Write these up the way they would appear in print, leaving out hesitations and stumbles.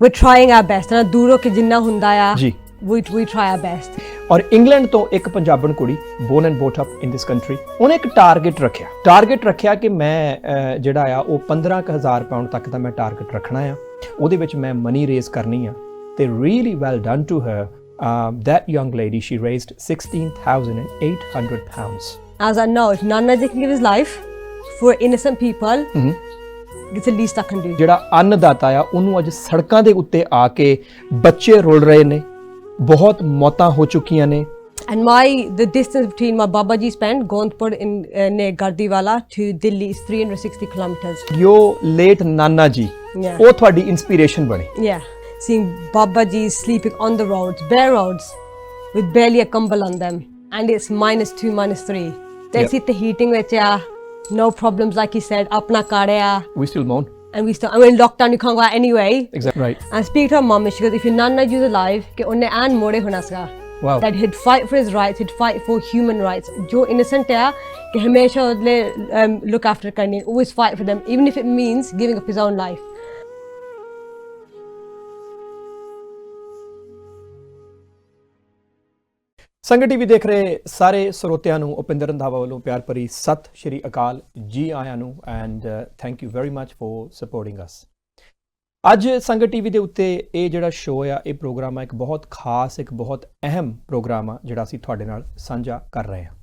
we're trying our best ਨਾ ਦੂਰੋਂ ਕਿ ਜਿੰਨਾ ਹੁੰਦਾ ਆ ਜੀ we try our best। ਔਰ ਇੰਗਲੈਂਡ ਤੋਂ ਇੱਕ ਪੰਜਾਬਣ ਕੁੜੀ born and bought up in this country, ਉਹਨੇ ਇੱਕ ਟਾਰਗੇਟ ਰੱਖਿਆ ਕਿ ਮੈਂ ਜਿਹੜਾ ਆ ਉਹ 15,000 ਪਾਉਂਡ ਤੱਕ ਦਾ ਮੈਂ ਟਾਰਗੇਟ ਰੱਖਣਾ ਆ, ਉਹਦੇ ਵਿੱਚ ਮੈਂ ਮਨੀ ਰੇਜ਼ ਕਰਨੀ ਆ। ਤੇ really well done to her. that young lady, she raised 16,800 pounds. As I know, if Nana can give his life for innocent people, it's the least I can do। ਜਿਹੜਾ ਅੰਨਦਾਤਾ ਆ ਉਹਨੂੰ ਅੱਜ ਸੜਕਾਂ ਦੇ ਉੱਤੇ ਆ ਕੇ ਬੱਚੇ ਰੁਲ ਰਹੇ ਨੇ, ਬਹੁਤ ਮੌਤਾਂ ਹੋ ਚੁੱਕੀਆਂ ਨੇ। And the distance between my Baba Ji spent Gondpur in near Gardiwala to Delhi is 360 kilometers। ਜੋ ਲੇਟ ਨਾਨਾ ਜੀ, ਉਹ ਤੁਹਾਡੀ ਇਨਸਪੀਰੇਸ਼ਨ ਬਣੇ। Yeah, seeing Baba Ji sleeping on the roads, bare roads, with barely a kambal on them, and it's -2, -3. They sit the heating with ya, no problems like he said. Apna kare ya. We still moan. And we still, I mean, lockdown you can't go out anyway. Exactly right. And speak to her mum, and she goes, if your nana is alive, ke unne an more hona ska. Wow. That he'd fight for his rights, he'd fight for human rights. Jo innocent hai, ke hamesha udle look after karni, always fight for them, even if it means giving up his own life. ਸੰਗਤ TV ਦੇਖ ਰਹੇ ਸਾਰੇ ਸਰੋਤਿਆਂ ਨੂੰ ਉਪਿੰਦਰ ਰੰਧਾਵਾ ਵੱਲੋਂ ਪਿਆਰ ਭਰੀ ਸਤਿ ਸ਼੍ਰੀ ਅਕਾਲ, ਜੀ ਆਇਆਂ ਨੂੰ, and thank you very much for supporting us. ਅੱਜ ਸੰਗਤ ਟੀਵੀ ਦੇ ਉੱਤੇ ਇਹ ਜਿਹੜਾ ਸ਼ੋਅ ਆ, ਇਹ ਪ੍ਰੋਗਰਾਮ ਆ, ਇੱਕ ਬਹੁਤ ਖਾਸ, ਇੱਕ ਬਹੁਤ ਅਹਿਮ ਪ੍ਰੋਗਰਾਮ ਆ ਜਿਹੜਾ ਅਸੀਂ ਤੁਹਾਡੇ ਨਾਲ ਸਾਂਝਾ ਕਰ ਰਹੇ ਹਾਂ।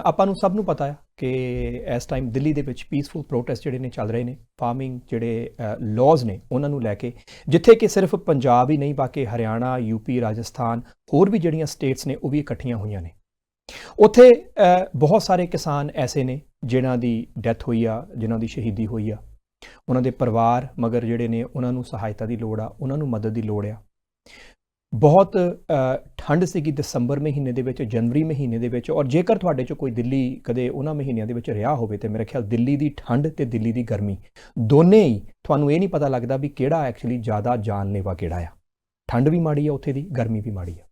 ਆਪਾਂ ਨੂੰ ਸਭ ਨੂੰ ਪਤਾ ਆ ਕਿ ਇਸ ਟਾਈਮ ਦਿੱਲੀ ਦੇ ਵਿੱਚ ਪੀਸਫੁਲ ਪ੍ਰੋਟੈਸਟ ਜਿਹੜੇ ਨੇ ਚੱਲ ਰਹੇ ਨੇ, ਫਾਰਮਿੰਗ ਜਿਹੜੇ ਲਾਜ਼ ਨੇ ਉਹਨਾਂ ਨੂੰ ਲੈ ਕੇ, ਜਿੱਥੇ ਕਿ ਸਿਰਫ ਪੰਜਾਬ ਹੀ ਨਹੀਂ ਬਾਕੀ ਹਰਿਆਣਾ, ਯੂਪੀ, ਰਾਜਸਥਾਨ, ਹੋਰ ਵੀ ਜਿਹੜੀਆਂ ਸਟੇਟਸ ਨੇ ਉਹ ਵੀ ਇਕੱਠੀਆਂ ਹੋਈਆਂ ਨੇ। ਉੱਥੇ ਬਹੁਤ ਸਾਰੇ ਕਿਸਾਨ ਐਸੇ ਨੇ ਜਿਨ੍ਹਾਂ ਦੀ ਡੈਥ ਹੋਈ ਆ, ਜਿਨ੍ਹਾਂ ਦੀ ਸ਼ਹੀਦੀ ਹੋਈ ਆ, ਉਹਨਾਂ ਦੇ ਪਰਿਵਾਰ ਮਗਰ ਜਿਹੜੇ ਨੇ ਉਹਨਾਂ ਨੂੰ ਸਹਾਇਤਾ ਦੀ ਲੋੜ ਆ, ਉਹਨਾਂ ਨੂੰ ਮਦਦ ਦੀ ਲੋੜ ਆ। ਬਹੁਤ ਠੰਡ ਸੀਗੀ ਦਸੰਬਰ ਮਹੀਨੇ ਦੇ ਵਿੱਚ, ਜਨਵਰੀ ਮਹੀਨੇ ਦੇ ਵਿੱਚ, ਔਰ ਜੇਕਰ ਤੁਹਾਡੇ 'ਚੋਂ ਕੋਈ ਦਿੱਲੀ ਕਦੇ ਉਹਨਾਂ ਮਹੀਨਿਆਂ ਦੇ ਵਿੱਚ ਰਿਹਾ ਹੋਵੇ ਤਾਂ ਮੇਰੇ ਖਿਆਲ ਦਿੱਲੀ ਦੀ ਠੰਡ ਤੇ ਦਿੱਲੀ ਦੀ ਗਰਮੀ ਦੋਨੇ ਹੀ ਤੁਹਾਨੂੰ ਇਹ ਨਹੀਂ ਪਤਾ ਲੱਗਦਾ ਵੀ ਕਿਹੜਾ ਐਕਚੁਅਲੀ ਜ਼ਿਆਦਾ ਜਾਨਲੇਵਾ ਕਿਹੜਾ ਆ। ਠੰਡ ਵੀ ਮਾੜੀ ਆ ਉੱਥੇ ਦੀ, ਗਰਮੀ ਵੀ ਮਾੜੀ ਆ।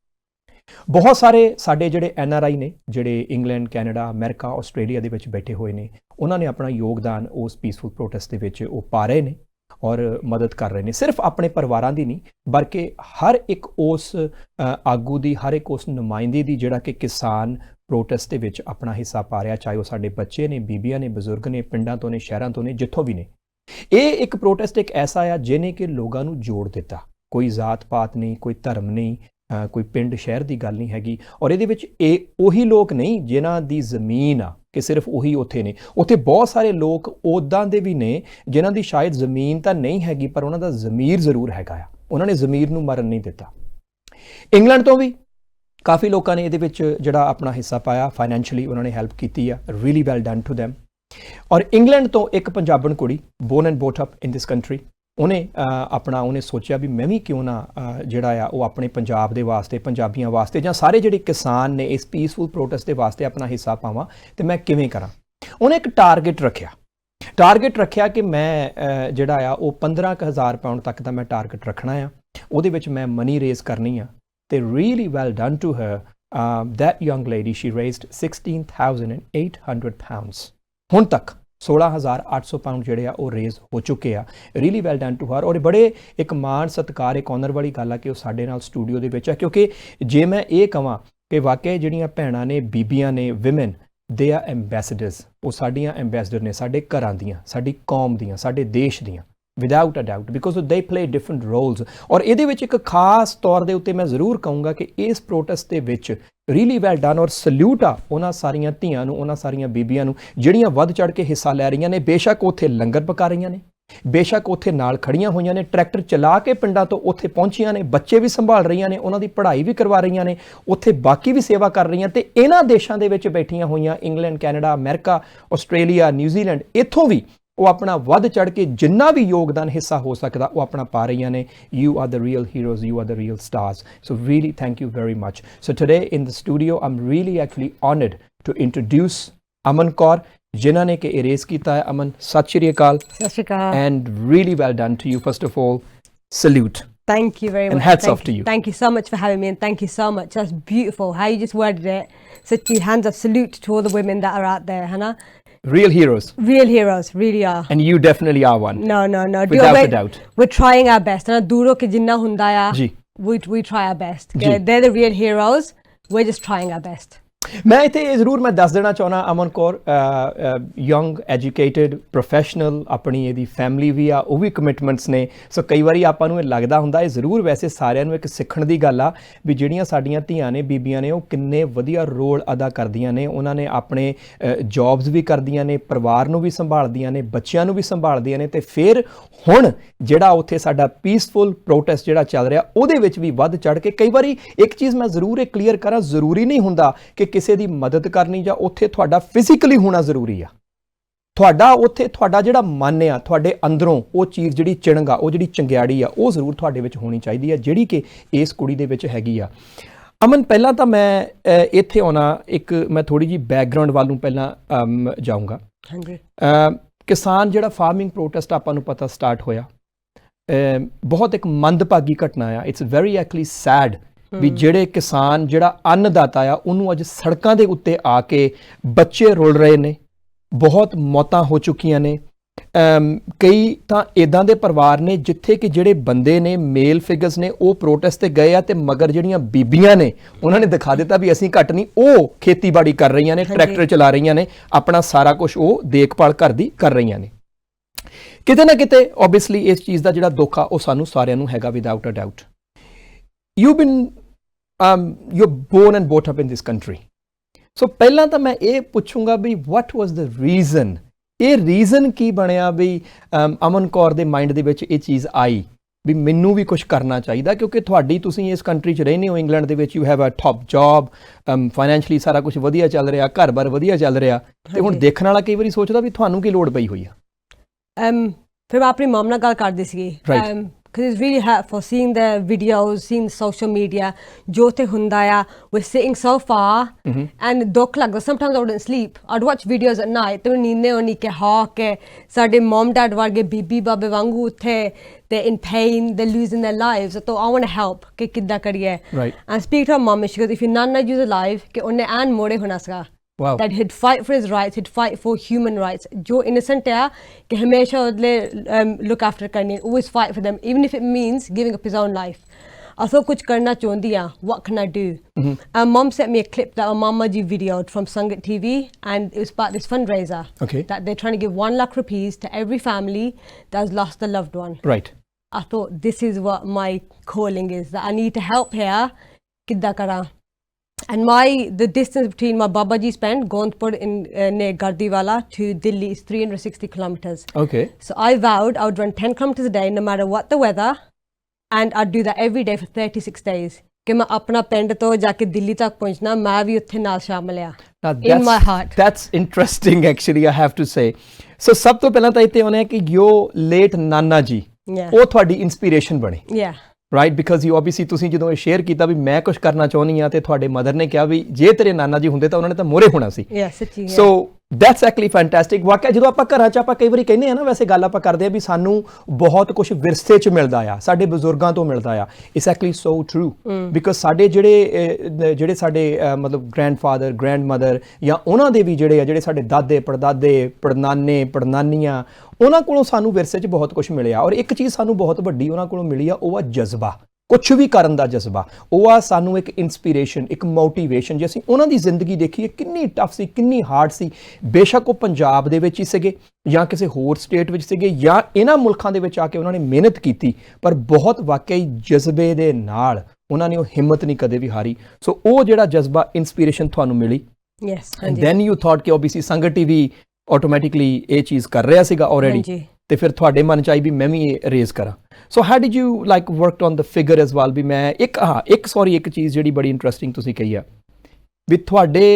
ਬਹੁਤ ਸਾਰੇ ਸਾਡੇ ਜਿਹੜੇ NRI ਨੇ, ਜਿਹੜੇ ਇੰਗਲੈਂਡ, ਕੈਨੇਡਾ, ਅਮਰੀਕਾ, ਆਸਟ੍ਰੇਲੀਆ ਦੇ ਵਿੱਚ ਬੈਠੇ ਹੋਏ ਨੇ, ਉਹਨਾਂ ਨੇ ਆਪਣਾ ਯੋਗਦਾਨ ਉਸ ਪੀਸਫੁਲ ਪ੍ਰੋਟੈਸਟ ਦੇ ਵਿੱਚ ਉਹ ਪਾ ਰਹੇ ਨੇ ਔਰ ਮਦਦ ਕਰ ਰਹੇ ਨੇ। ਸਿਰਫ ਆਪਣੇ ਪਰਿਵਾਰਾਂ ਦੀ ਨਹੀਂ, ਬਲਕਿ ਹਰ ਇੱਕ ਉਸ ਆਗੂ ਦੀ, ਹਰ ਇੱਕ ਉਸ ਨੁਮਾਇੰਦੇ ਦੀ ਜਿਹੜਾ ਕਿ ਕਿਸਾਨ ਪ੍ਰੋਟੈਸਟ ਦੇ ਵਿੱਚ ਆਪਣਾ ਹਿੱਸਾ ਪਾ ਰਿਹਾ, ਚਾਹੇ ਉਹ ਸਾਡੇ ਬੱਚੇ ਨੇ, ਬੀਬੀਆਂ ਨੇ, ਬਜ਼ੁਰਗ ਨੇ, ਪਿੰਡਾਂ ਤੋਂ ਨੇ, ਸ਼ਹਿਰਾਂ ਤੋਂ ਨੇ, ਜਿੱਥੋਂ ਵੀ ਨੇ। ਇਹ ਇੱਕ ਪ੍ਰੋਟੈਸਟ ਇੱਕ ਐਸਾ ਆ ਜਿਹਨੇ ਕਿ ਲੋਕਾਂ ਨੂੰ ਜੋੜ ਦਿੱਤਾ। ਕੋਈ ਜ਼ਾਤ ਪਾਤ ਨਹੀਂ, ਕੋਈ ਧਰਮ ਨਹੀਂ, ਕੋਈ ਪਿੰਡ ਸ਼ਹਿਰ ਦੀ ਗੱਲ ਨਹੀਂ ਹੈਗੀ। ਔਰ ਇਹਦੇ ਵਿੱਚ ਇਹ ਉਹੀ ਲੋਕ ਨਹੀਂ ਜਿਨ੍ਹਾਂ ਦੀ ਜ਼ਮੀਨ ਆ ਕਿ ਸਿਰਫ ਉਹੀ ਉੱਥੇ ਨੇ, ਉੱਥੇ ਬਹੁਤ ਸਾਰੇ ਲੋਕ ਉੱਦਾਂ ਦੇ ਵੀ ਨੇ ਜਿਨ੍ਹਾਂ ਦੀ ਸ਼ਾਇਦ ਜ਼ਮੀਨ ਤਾਂ ਨਹੀਂ ਹੈਗੀ ਪਰ ਉਹਨਾਂ ਦਾ ਜ਼ਮੀਰ ਜ਼ਰੂਰ ਹੈਗਾ ਆ, ਉਹਨਾਂ ਨੇ ਜ਼ਮੀਰ ਨੂੰ ਮਰਨ ਨਹੀਂ ਦਿੱਤਾ। ਇੰਗਲੈਂਡ ਤੋਂ ਵੀ ਕਾਫੀ ਲੋਕਾਂ ਨੇ ਇਹਦੇ ਵਿੱਚ ਜਿਹੜਾ ਆਪਣਾ ਹਿੱਸਾ ਪਾਇਆ, ਫਾਈਨੈਂਸ਼ੀਅਲੀ ਉਹਨਾਂ ਨੇ ਹੈਲਪ ਕੀਤੀ ਆ। Really well done to them. ਔਰ ਇੰਗਲੈਂਡ ਤੋਂ ਇੱਕ ਪੰਜਾਬਣ ਕੁੜੀ born and bought up in this country, ਉਹਨੇ ਸੋਚਿਆ ਵੀ ਮੈਂ ਵੀ ਕਿਉਂ ਨਾ ਜਿਹੜਾ ਆ ਉਹ ਆਪਣੇ ਪੰਜਾਬ ਦੇ ਵਾਸਤੇ, ਪੰਜਾਬੀਆਂ ਵਾਸਤੇ, ਜਾਂ ਸਾਰੇ ਜਿਹੜੇ ਕਿਸਾਨ ਨੇ ਇਸ ਪੀਸਫੁਲ ਪ੍ਰੋਟੈਸਟ ਦੇ ਵਾਸਤੇ ਆਪਣਾ ਹਿੱਸਾ ਪਾਵਾਂ ਤੇ ਮੈਂ ਕਿਵੇਂ ਕਰਾਂ। ਉਹਨੇ ਇੱਕ ਟਾਰਗੇਟ ਰੱਖਿਆ ਕਿ ਮੈਂ ਜਿਹੜਾ ਆ ਉਹ 15,000 ਪਾਉਂਡ ਤੱਕ ਦਾ ਮੈਂ ਟਾਰਗੇਟ ਰੱਖਣਾ ਆ, ਉਹਦੇ ਵਿੱਚ ਮੈਂ ਮਨੀ ਰੇਜ਼ ਕਰਨੀ ਆ। ਤੇ really well done to her. that young lady, she raised 16,800 pounds। ਹੁਣ ਤੱਕ 16,800 ਪਾਉਂਡ ਜਿਹੜੇ ਆ ਉਹ ਰੇਜ਼ ਹੋ ਚੁੱਕੇ ਆ। ਰੀਅਲੀ ਵੈਲ ਡਨ ਟੂ ਹਰ। ਔਰ ਬੜੇ ਇੱਕ ਮਾਣ ਸਤਿਕਾਰ, ਇੱਕ ਔਨਰ ਵਾਲੀ ਗੱਲ ਆ ਕਿ ਉਹ ਸਾਡੇ ਨਾਲ ਸਟੂਡੀਓ ਦੇ ਵਿੱਚ ਆ, ਕਿਉਂਕਿ ਜੇ ਮੈਂ ਇਹ ਕਹਾਂ ਕਿ ਵਾਕਿਆ ਜਿਹੜੀਆਂ ਭੈਣਾਂ ਨੇ, ਬੀਬੀਆਂ ਨੇ, ਵਿਮਨ, ਦੇ ਆ ਐਂਬੈਸਡਰਸ, ਉਹ ਸਾਡੀਆਂ ਐਂਬੈਸਡਰ ਨੇ, ਸਾਡੇ ਘਰਾਂ ਦੀਆਂ, ਸਾਡੀ ਕੌਮ ਦੀਆਂ, ਸਾਡੇ ਦੇਸ਼ ਦੀਆਂ, without a doubt, because they play different roles. ਔਰ ਇਹਦੇ ਵਿੱਚ ਇੱਕ ਖਾਸ ਤੌਰ ਦੇ ਉੱਤੇ ਮੈਂ ਜ਼ਰੂਰ ਕਹੂੰਗਾ ਕਿ ਇਸ ਪ੍ਰੋਟੈਸਟ ਦੇ ਵਿੱਚ ਰੀਅਲੀ ਵੈਲ ਡਨ ਔਰ ਸਲੂਟ ਆ ਉਹਨਾਂ ਸਾਰੀਆਂ ਧੀਆਂ ਨੂੰ, ਉਹਨਾਂ ਸਾਰੀਆਂ ਬੀਬੀਆਂ ਨੂੰ ਜਿਹੜੀਆਂ ਵੱਧ ਚੜ੍ਹ ਕੇ ਹਿੱਸਾ ਲੈ ਰਹੀਆਂ ਨੇ। ਬੇਸ਼ੱਕ ਉੱਥੇ ਲੰਗਰ ਪਕਾ ਰਹੀਆਂ ਨੇ, ਬੇਸ਼ੱਕ ਉੱਥੇ ਨਾਲ ਖੜੀਆਂ ਹੋਈਆਂ ਨੇ, ਟਰੈਕਟਰ ਚਲਾ ਕੇ ਪਿੰਡਾਂ ਤੋਂ ਉੱਥੇ ਪਹੁੰਚੀਆਂ ਨੇ, ਬੱਚੇ ਵੀ ਸੰਭਾਲ ਰਹੀਆਂ ਨੇ, ਉਹਨਾਂ ਦੀ ਪੜ੍ਹਾਈ ਵੀ ਕਰਵਾ ਰਹੀਆਂ ਨੇ, ਉੱਥੇ ਬਾਕੀ ਵੀ ਸੇਵਾ ਕਰ ਰਹੀਆਂ। ਤੇ ਇਹਨਾਂ ਦੇਸ਼ਾਂ ਦੇ ਵਿੱਚ ਬੈਠੀਆਂ ਹੋਈਆਂ England, Canada, America, Australia, New Zealand, ਇੱਥੋਂ ਵੀ ਉਹ ਆਪਣਾ ਵੱਧ ਚੜ੍ਹ ਕੇ ਜਿੰਨਾ ਵੀ ਯੋਗਦਾਨ ਹਿੱਸਾ ਹੋ ਸਕਦਾ ਉਹ ਆਪਣਾ ਪਾ ਰਹੀਆਂ ਨੇ। You are the real heroes, you are the real stars. So really thank you very much. So today in the studio I am really actually honoured to introduce Aman Kaur, ਜਿਨ੍ਹਾਂ ਨੇ ਕਿ ਇਰੇਜ਼ ਕੀਤਾ ਹੈ। ਅਮਨ, ਸਤਿ ਸ਼੍ਰੀ ਅਕਾਲ। ਸਤਿ ਸ਼੍ਰੀ ਅਕਾਲ। And really well done to you. First of all, salute. Thank you very much. And hats off to you. Thank you so much for having me, and thank you so much. That's beautiful how you just worded it. Such a hands off salute to all the women that are out there, Hannah. Real heroes. Real heroes, really are. And you definitely are one. No. Without a doubt. We're trying our best. Na duro ke jinna hunda ya. ਜੀ We try our best. ਜੀ। They're the real heroes. We're just trying our best. ਮੈਂ ਇੱਥੇ ਇਹ ਜ਼ਰੂਰ ਮੈਂ ਦੱਸ ਦੇਣਾ ਚਾਹੁੰਦਾ ਅਮਨ ਕੌਰ ਯੰਗ ਐਜੂਕੇਟਿਡ ਪ੍ਰੋਫੈਸ਼ਨਲ ਆਪਣੀ ਇਹਦੀ ਫੈਮਿਲੀ ਵੀ ਆ ਉਹ ਵੀ ਕਮਿਟਮੈਂਟਸ ਨੇ ਸੋ ਕਈ ਵਾਰੀ ਆਪਾਂ ਨੂੰ ਇਹ ਲੱਗਦਾ ਹੁੰਦਾ ਇਹ ਜ਼ਰੂਰ ਵੈਸੇ ਸਾਰਿਆਂ ਨੂੰ ਇੱਕ ਸਿੱਖਣ ਦੀ ਗੱਲ ਆ ਵੀ ਜਿਹੜੀਆਂ ਸਾਡੀਆਂ ਧੀਆਂ ਨੇ ਬੀਬੀਆਂ ਨੇ ਉਹ ਕਿੰਨੇ ਵਧੀਆ ਰੋਲ ਅਦਾ ਕਰਦੀਆਂ ਨੇ ਉਹਨਾਂ ਨੇ ਆਪਣੇ ਜੌਬਸ ਵੀ ਕਰਦੀਆਂ ਨੇ ਪਰਿਵਾਰ ਨੂੰ ਵੀ ਸੰਭਾਲਦੀਆਂ ਨੇ ਬੱਚਿਆਂ ਨੂੰ ਵੀ ਸੰਭਾਲਦੀਆਂ ਨੇ ਤੇ ਫਿਰ ਹੁਣ ਜਿਹੜਾ ਉੱਥੇ ਸਾਡਾ ਪੀਸਫੁਲ ਪ੍ਰੋਟੈਸਟ ਜਿਹੜਾ ਚੱਲ ਰਿਹਾ ਉਹਦੇ ਵਿੱਚ ਵੀ ਵੱਧ ਚੜ ਕੇ ਕਈ ਵਾਰੀ ਇੱਕ ਚੀਜ਼ ਮੈਂ ਜ਼ਰੂਰ ਇਹ ਕਲੀਅਰ ਕਰਾਂ ਜ਼ਰੂਰੀ ਨਹੀਂ ਹੁੰਦਾ ਕਿ ਕਿਸੇ ਦੀ ਮਦਦ ਕਰਨੀ ਜਾਂ ਉੱਥੇ ਤੁਹਾਡਾ ਫਿਜ਼ੀਕਲੀ ਹੋਣਾ ਜ਼ਰੂਰੀ ਆ ਤੁਹਾਡਾ ਉੱਥੇ ਤੁਹਾਡਾ ਜਿਹੜਾ ਮਨ ਆ ਤੁਹਾਡੇ ਅੰਦਰੋਂ ਉਹ ਚੀਜ਼ ਜਿਹੜੀ ਚਿਣਗ ਆ ਉਹ ਜਿਹੜੀ ਚੰਗਿਆੜੀ ਆ ਉਹ ਜ਼ਰੂਰ ਤੁਹਾਡੇ ਵਿੱਚ ਹੋਣੀ ਚਾਹੀਦੀ ਆ ਜਿਹੜੀ ਕਿ ਇਸ ਕੁੜੀ ਦੇ ਵਿੱਚ ਹੈਗੀ ਆ ਅਮਨ ਪਹਿਲਾਂ ਤਾਂ ਮੈਂ ਇੱਥੇ ਆਉਣਾ ਇੱਕ ਮੈਂ ਥੋੜੀ ਜਿਹੀ ਬੈਕਗ੍ਰਾਉਂਡ ਵੱਲ ਨੂੰ ਪਹਿਲਾਂ ਜਾਊਂਗਾ ਹਾਂਜੀ ਕਿਸਾਨ ਜਿਹੜਾ ਫਾਰਮਿੰਗ ਪ੍ਰੋਟੈਸਟ ਆਪਾਂ ਨੂੰ ਪਤਾ ਸਟਾਰਟ ਹੋਇਆ ਬਹੁਤ ਇੱਕ ਮੰਦਭਾਗੀ ਘਟਨਾ ਆ ਇਟਸ ਵੈਰੀ ਐਕਚੁਅਲੀ ਸੈਡ ਵੀ ਜਿਹੜੇ ਕਿਸਾਨ ਜਿਹੜਾ ਅੰਨਦਾਤਾ ਆ ਉਹਨੂੰ ਅੱਜ ਸੜਕਾਂ ਦੇ ਉੱਤੇ ਆ ਕੇ ਬੱਚੇ ਰੁਲ ਰਹੇ ਨੇ ਬਹੁਤ ਮੌਤਾਂ ਹੋ ਚੁੱਕੀਆਂ ਨੇ ਕਈ ਤਾਂ ਇਦਾਂ ਦੇ ਪਰਿਵਾਰ ਨੇ ਜਿੱਥੇ ਕਿ ਜਿਹੜੇ ਬੰਦੇ ਨੇ ਮੇਲ ਫਿਗਰਸ ਨੇ ਉਹ ਪ੍ਰੋਟੈਸਟ ਤੇ ਗਏ ਆ ਤੇ ਮਗਰ ਜਿਹੜੀਆਂ ਬੀਬੀਆਂ ਨੇ ਉਹਨਾਂ ਨੇ ਦਿਖਾ ਦਿੱਤਾ ਵੀ ਅਸੀਂ ਘੱਟ ਨਹੀਂ ਉਹ ਖੇਤੀਬਾੜੀ ਕਰ ਰਹੀਆਂ ਨੇ ਟਰੈਕਟਰ ਚਲਾ ਰਹੀਆਂ ਨੇ ਆਪਣਾ ਸਾਰਾ ਕੁਝ ਉਹ ਦੇਖਭਾਲ ਘਰ ਦੀ ਕਰ ਰਹੀਆਂ ਨੇ ਕਿਤੇ ਨਾ ਕਿਤੇ ਓਬਵੀਅਸਲੀ ਇਸ ਚੀਜ਼ ਦਾ ਜਿਹੜਾ ਦੁੱਖ ਆ ਉਹ ਸਾਨੂੰ ਸਾਰਿਆਂ ਨੂੰ ਹੈਗਾ without a doubt you're born and brought up in this country. So ਪਹਿਲਾਂ ਤਾਂ ਮੈਂ ਇਹ ਪੁੱਛੂੰਗਾ ਵੀ what was the reason ਇਹ ਰੀਜ਼ਨ ਕੀ ਬਣਿਆ ਵੀ ਅਮਨ ਕੌਰ ਦੇ ਮਾਈਂਡ ਦੇ ਵਿੱਚ ਇਹ ਚੀਜ਼ ਆਈ ਵੀ ਮੈਨੂੰ ਵੀ ਕੁਝ ਕਰਨਾ ਚਾਹੀਦਾ ਕਿਉਂਕਿ ਤੁਹਾਡੀ ਤੁਸੀਂ ਇਸ ਕੰਟਰੀ 'ਚ ਰਹਿੰਦੇ ਹੋ ਇੰਗਲੈਂਡ ਦੇ ਵਿੱਚ you have a top job financially ਸਾਰਾ ਕੁਝ ਵਧੀਆ ਚੱਲ ਰਿਹਾ ਘਰ-ਬਾਰ ਵਧੀਆ ਚੱਲ ਰਿਹਾ ਤੇ ਹੁਣ ਦੇਖਣ ਵਾਲਾ ਕਈ ਵਾਰੀ ਸੋਚਦਾ ਵੀ ਤੁਹਾਨੂੰ ਕੀ ਲੋੜ ਪਈ ਹੋਈ ਆ ਫਿਰ ਮੈਂ ਆਪਣੀ ਮਮ ਨਾਲ ਗੱਲ ਕਰਦੀ ਸੀਗੀ because it's really helpful seeing the videos, seeing the social media. Jo the hunda ya, we're sitting so far, and dukh lagda. Sometimes I wouldn't sleep. I'd watch videos at night. Te neende honi ke ha ke sade mom dad warge bibi babe wangu the they're in pain, they're losing their lives. So I want to help ke kidda kariye. Right. And speak to her mom, and she goes, if your nana is alive, ke unne an more hona ska. Wow. That he'd fight for his rights, he'd fight for human rights. Jo innocent hai ke hamesha look after karni, always fight for them, even if it means giving up his own life. I thought kuch karna chahndi ha, what can I do? Mom sent me a clip that a Mama Ji videoed from Sangat TV, and it was about this fundraiser. Okay. That they're trying to give 1 lakh rupees to every family that has lost a loved one. Right. I thought this is what my calling is, that I need to help here. Kidda kara. And the distance between my Babaji's pen, Gondpur in near Gardiwala to Delhi is 360 kilometers. Okay. So I vowed I would run 10 kilometers a day no matter what the weather, and I'd do that every day for 36 days. कि मैं अपना पिंड तो जाके दिल्ली तक पहुंचना मैं भी उत्थे नाल शामिल आ in my heart. That's interesting actually I have to say. So ਸਭ ਤੋਂ ਪਹਿਲਾਂ ਤਾਂ ਇੱਥੇ ਆਉਣਾ ਕਿ ਜੋ ਲੇਟ ਨਾਨਾ ਜੀ ਉਹ ਤੁਹਾਡੀ ਇਨਸਪੀਰੇਸ਼ਨ ਬਣੇ. Yeah. Right because you obviously ਤੁਸੀਂ ਜਦੋਂ ਇਹ ਸ਼ੇਅਰ ਕੀਤਾ ਵੀ ਮੈਂ ਕੁਝ ਕਰਨਾ ਚਾਹੁੰਦੀ ਆ ਤੇ ਤੁਹਾਡੇ ਮਦਰ ਨੇ ਕਿਹਾ ਵੀ ਜੇ ਤੇਰੇ ਨਾਨਾ ਜੀ ਹੁੰਦੇ ਤਾਂ ਉਹਨਾਂ ਨੇ ਤਾਂ ਮੋਹਰੇ ਹੋਣਾ ਸੀ ਸੱਚੀ ਸੋ ਦੈਟਸ ਐਕਚੁਅਲੀ ਫੈਂਟੈਸਟਿਕ ਵਾਕਿਆ ਜਦੋਂ ਆਪਾਂ ਘਰਾਂ 'ਚ ਆਪਾਂ ਕਈ ਵਾਰੀ ਕਹਿੰਦੇ ਆ ਨਾ ਵੈਸੇ ਗੱਲ ਆਪਾਂ ਕਰਦੇ ਆ ਵੀ ਸਾਨੂੰ ਬਹੁਤ ਕੁਝ ਵਿਰਸੇ 'ਚ ਮਿਲਦਾ ਆ ਸਾਡੇ ਬਜ਼ੁਰਗਾਂ ਤੋਂ ਮਿਲਦਾ ਆ it's actually so true because ਸਾਡੇ ਜਿਹੜੇ ਸਾਡੇ ਮਤਲਬ ਗ੍ਰੈਂਡਫਾਦਰ ਗ੍ਰੈਂਡਮਦਰ ਜਾਂ ਉਹਨਾਂ ਦੇ ਵੀ ਜਿਹੜੇ ਸਾਡੇ ਦਾਦੇ ਪੜਦਾਦੇ ਪੜਨਾਨੇ ਪੜਨਾਨੀਆਂ ਉਹਨਾਂ ਕੋਲੋਂ ਸਾਨੂੰ ਵਿਰਸੇ 'ਚ ਬਹੁਤ ਕੁਝ ਮਿਲਿਆ ਔਰ ਇੱਕ ਚੀਜ਼ ਸਾਨੂੰ ਬਹੁਤ ਵੱਡੀ ਉਹਨਾਂ ਕੋਲੋਂ ਮਿਲੀ ਆ ਉਹ ਆ ਜਜ਼ਬਾ ਕੁਛ ਵੀ ਕਰਨ ਦਾ ਜਜ਼ਬਾ ਉਹ ਆ ਸਾਨੂੰ ਇੱਕ ਇਨਸਪੀਰੇਸ਼ਨ ਇੱਕ ਮੋਟੀਵੇਸ਼ਨ ਜੇ ਅਸੀਂ ਉਹਨਾਂ ਦੀ ਜ਼ਿੰਦਗੀ ਦੇਖੀਏ ਕਿੰਨੀ ਟਫ ਸੀ ਕਿੰਨੀ ਹਾਰਡ ਸੀ ਬੇਸ਼ੱਕ ਉਹ ਪੰਜਾਬ ਦੇ ਵਿੱਚ ਹੀ ਸੀਗੇ ਜਾਂ ਕਿਸੇ ਹੋਰ ਸਟੇਟ ਵਿੱਚ ਸੀਗੇ ਜਾਂ ਇਹਨਾਂ ਮੁਲਕਾਂ ਦੇ ਵਿੱਚ ਆ ਕੇ ਉਹਨਾਂ ਨੇ ਮਿਹਨਤ ਕੀਤੀ ਪਰ ਬਹੁਤ ਵਾਕਈ ਜਜ਼ਬੇ ਦੇ ਨਾਲ ਉਹਨਾਂ ਨੇ ਉਹ ਹਿੰਮਤ ਨਹੀਂ ਕਦੇ ਵੀ ਹਾਰੀ ਸੋ ਉਹ ਜਿਹੜਾ ਜਜ਼ਬਾ ਇਨਸਪੀਰੇਸ਼ਨ ਤੁਹਾਨੂੰ ਮਿਲੀ ਐਂਡ ਦੈਨ ਯੂ ਥਾਟ ਕਿ ਓਬਵੀਅਸਲੀ ਸੰਗਤ ਟੀਵੀ ਆਟੋਮੈਟਿਕਲੀ ਇਹ ਚੀਜ਼ ਕਰ ਰਿਹਾ ਸੀਗਾ ਆਲਰੇਡੀ ਤੇ ਫਿਰ ਤੁਹਾਡੇ ਮਨ 'ਚ ਆਈ ਵੀ ਮੈਂ ਵੀ ਇਹ ਰੇਜ਼ ਕਰਾਂ so how did you like worked on the figure as well ਵੀ ਮੈਂ ਇੱਕ ਚੀਜ਼ ਜਿਹੜੀ ਬੜੀ ਇੰਟਰਸਟਿੰਗ ਤੁਸੀਂ ਕਹੀ ਆ ਵੀ ਤੁਹਾਡੇ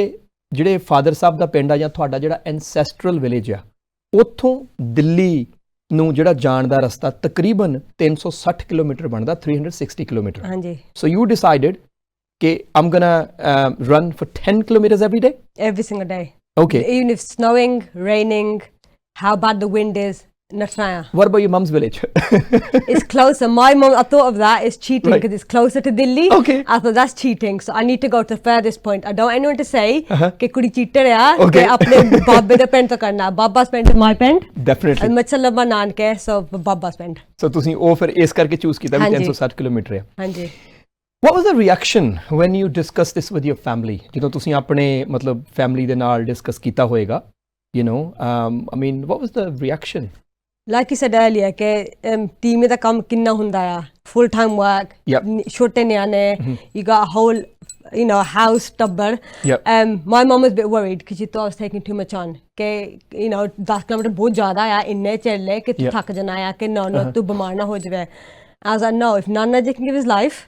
ਜਿਹੜੇ ਫਾਦਰ ਸਾਹਿਬ ਦਾ ਪਿੰਡ ਆ ਜਾਂ ਤੁਹਾਡਾ ਜਿਹੜਾ ਐਨਸੈਸਟਰਲ ਵਿਲੇਜ ਆ ਉੱਥੋਂ ਦਿੱਲੀ ਨੂੰ ਜਿਹੜਾ ਜਾਣ ਦਾ ਰਸਤਾ ਤਕਰੀਬਨ 360 ਕਿਲੋਮੀਟਰ ਬਣਦਾ 360 ਕਿਲੋਮੀਟਰ ਹਾਂਜੀ ਸੋ ਯੂ ਡਿਸਾਈਡਡ ਕਿ I'm gonna run for 10 kilometers every day? Every single day. Okay. Even if snowing, raining, how bad the wind is, ਨੱਠਣਾ ਆ What about your mum's village? It's closer. My mom, I thought of that. It's cheating Right. because it's closer to Delhi. Okay. I thought that's cheating. So I need to go to the furthest point. I don't want anyone to say कि कुड़ी cheater है Okay. कि अपने बाबे दे पिंड तो करना. Baba's pind is my pind. Definitely. मच्छलम्मा नानके so Baba's pind. So ਤੁਸੀਂ ਉਹ ਫਿਰ ਇਸ ਕਰਕੇ ਚੂਜ਼ ਕੀਤਾ ਵੀ ਹਾਂਜੀ। 360 ਕਿਲੋਮੀਟਰ ਹੈ। ਹਾਂਜੀ. What was the reaction when you discussed this with your family? ਜਦੋਂ ਤੁਸੀਂ ਆਪਣੇ ਮਤਲਬ ਫੈਮਿਲੀ ਦੇ ਨਾਲ ਡਿਸਕਸ ਕੀਤਾ ਹੋਏਗਾ, you know, I mean, what was the reaction? Like you said earlier कि team ਦਾ ਕੰਮ ਕਿੰਨਾ ਹੁੰਦਾ ਆ. Full time work. Yep. ਛੋਟੇ ਨਿਆਣੇ. You got a whole, you know, house ਟੱਬਰ. Yep. My mom was a bit worried because she thought I was taking too much on. कि you know 10 kilometre ਬਹੁਤ ਜ਼ਿਆਦਾ ਆ ਇੰਨੇ ਚੱਲੇ ਕਿ ਤੂੰ Yep. ਥੱਕ ਜਾਣਾ ਆ ਕਿ no ਤੂੰ ਬਿਮਾਰ ਨਾ ਹੋ ਜਾਵੇ. I was like no, if Nana Ji can give his life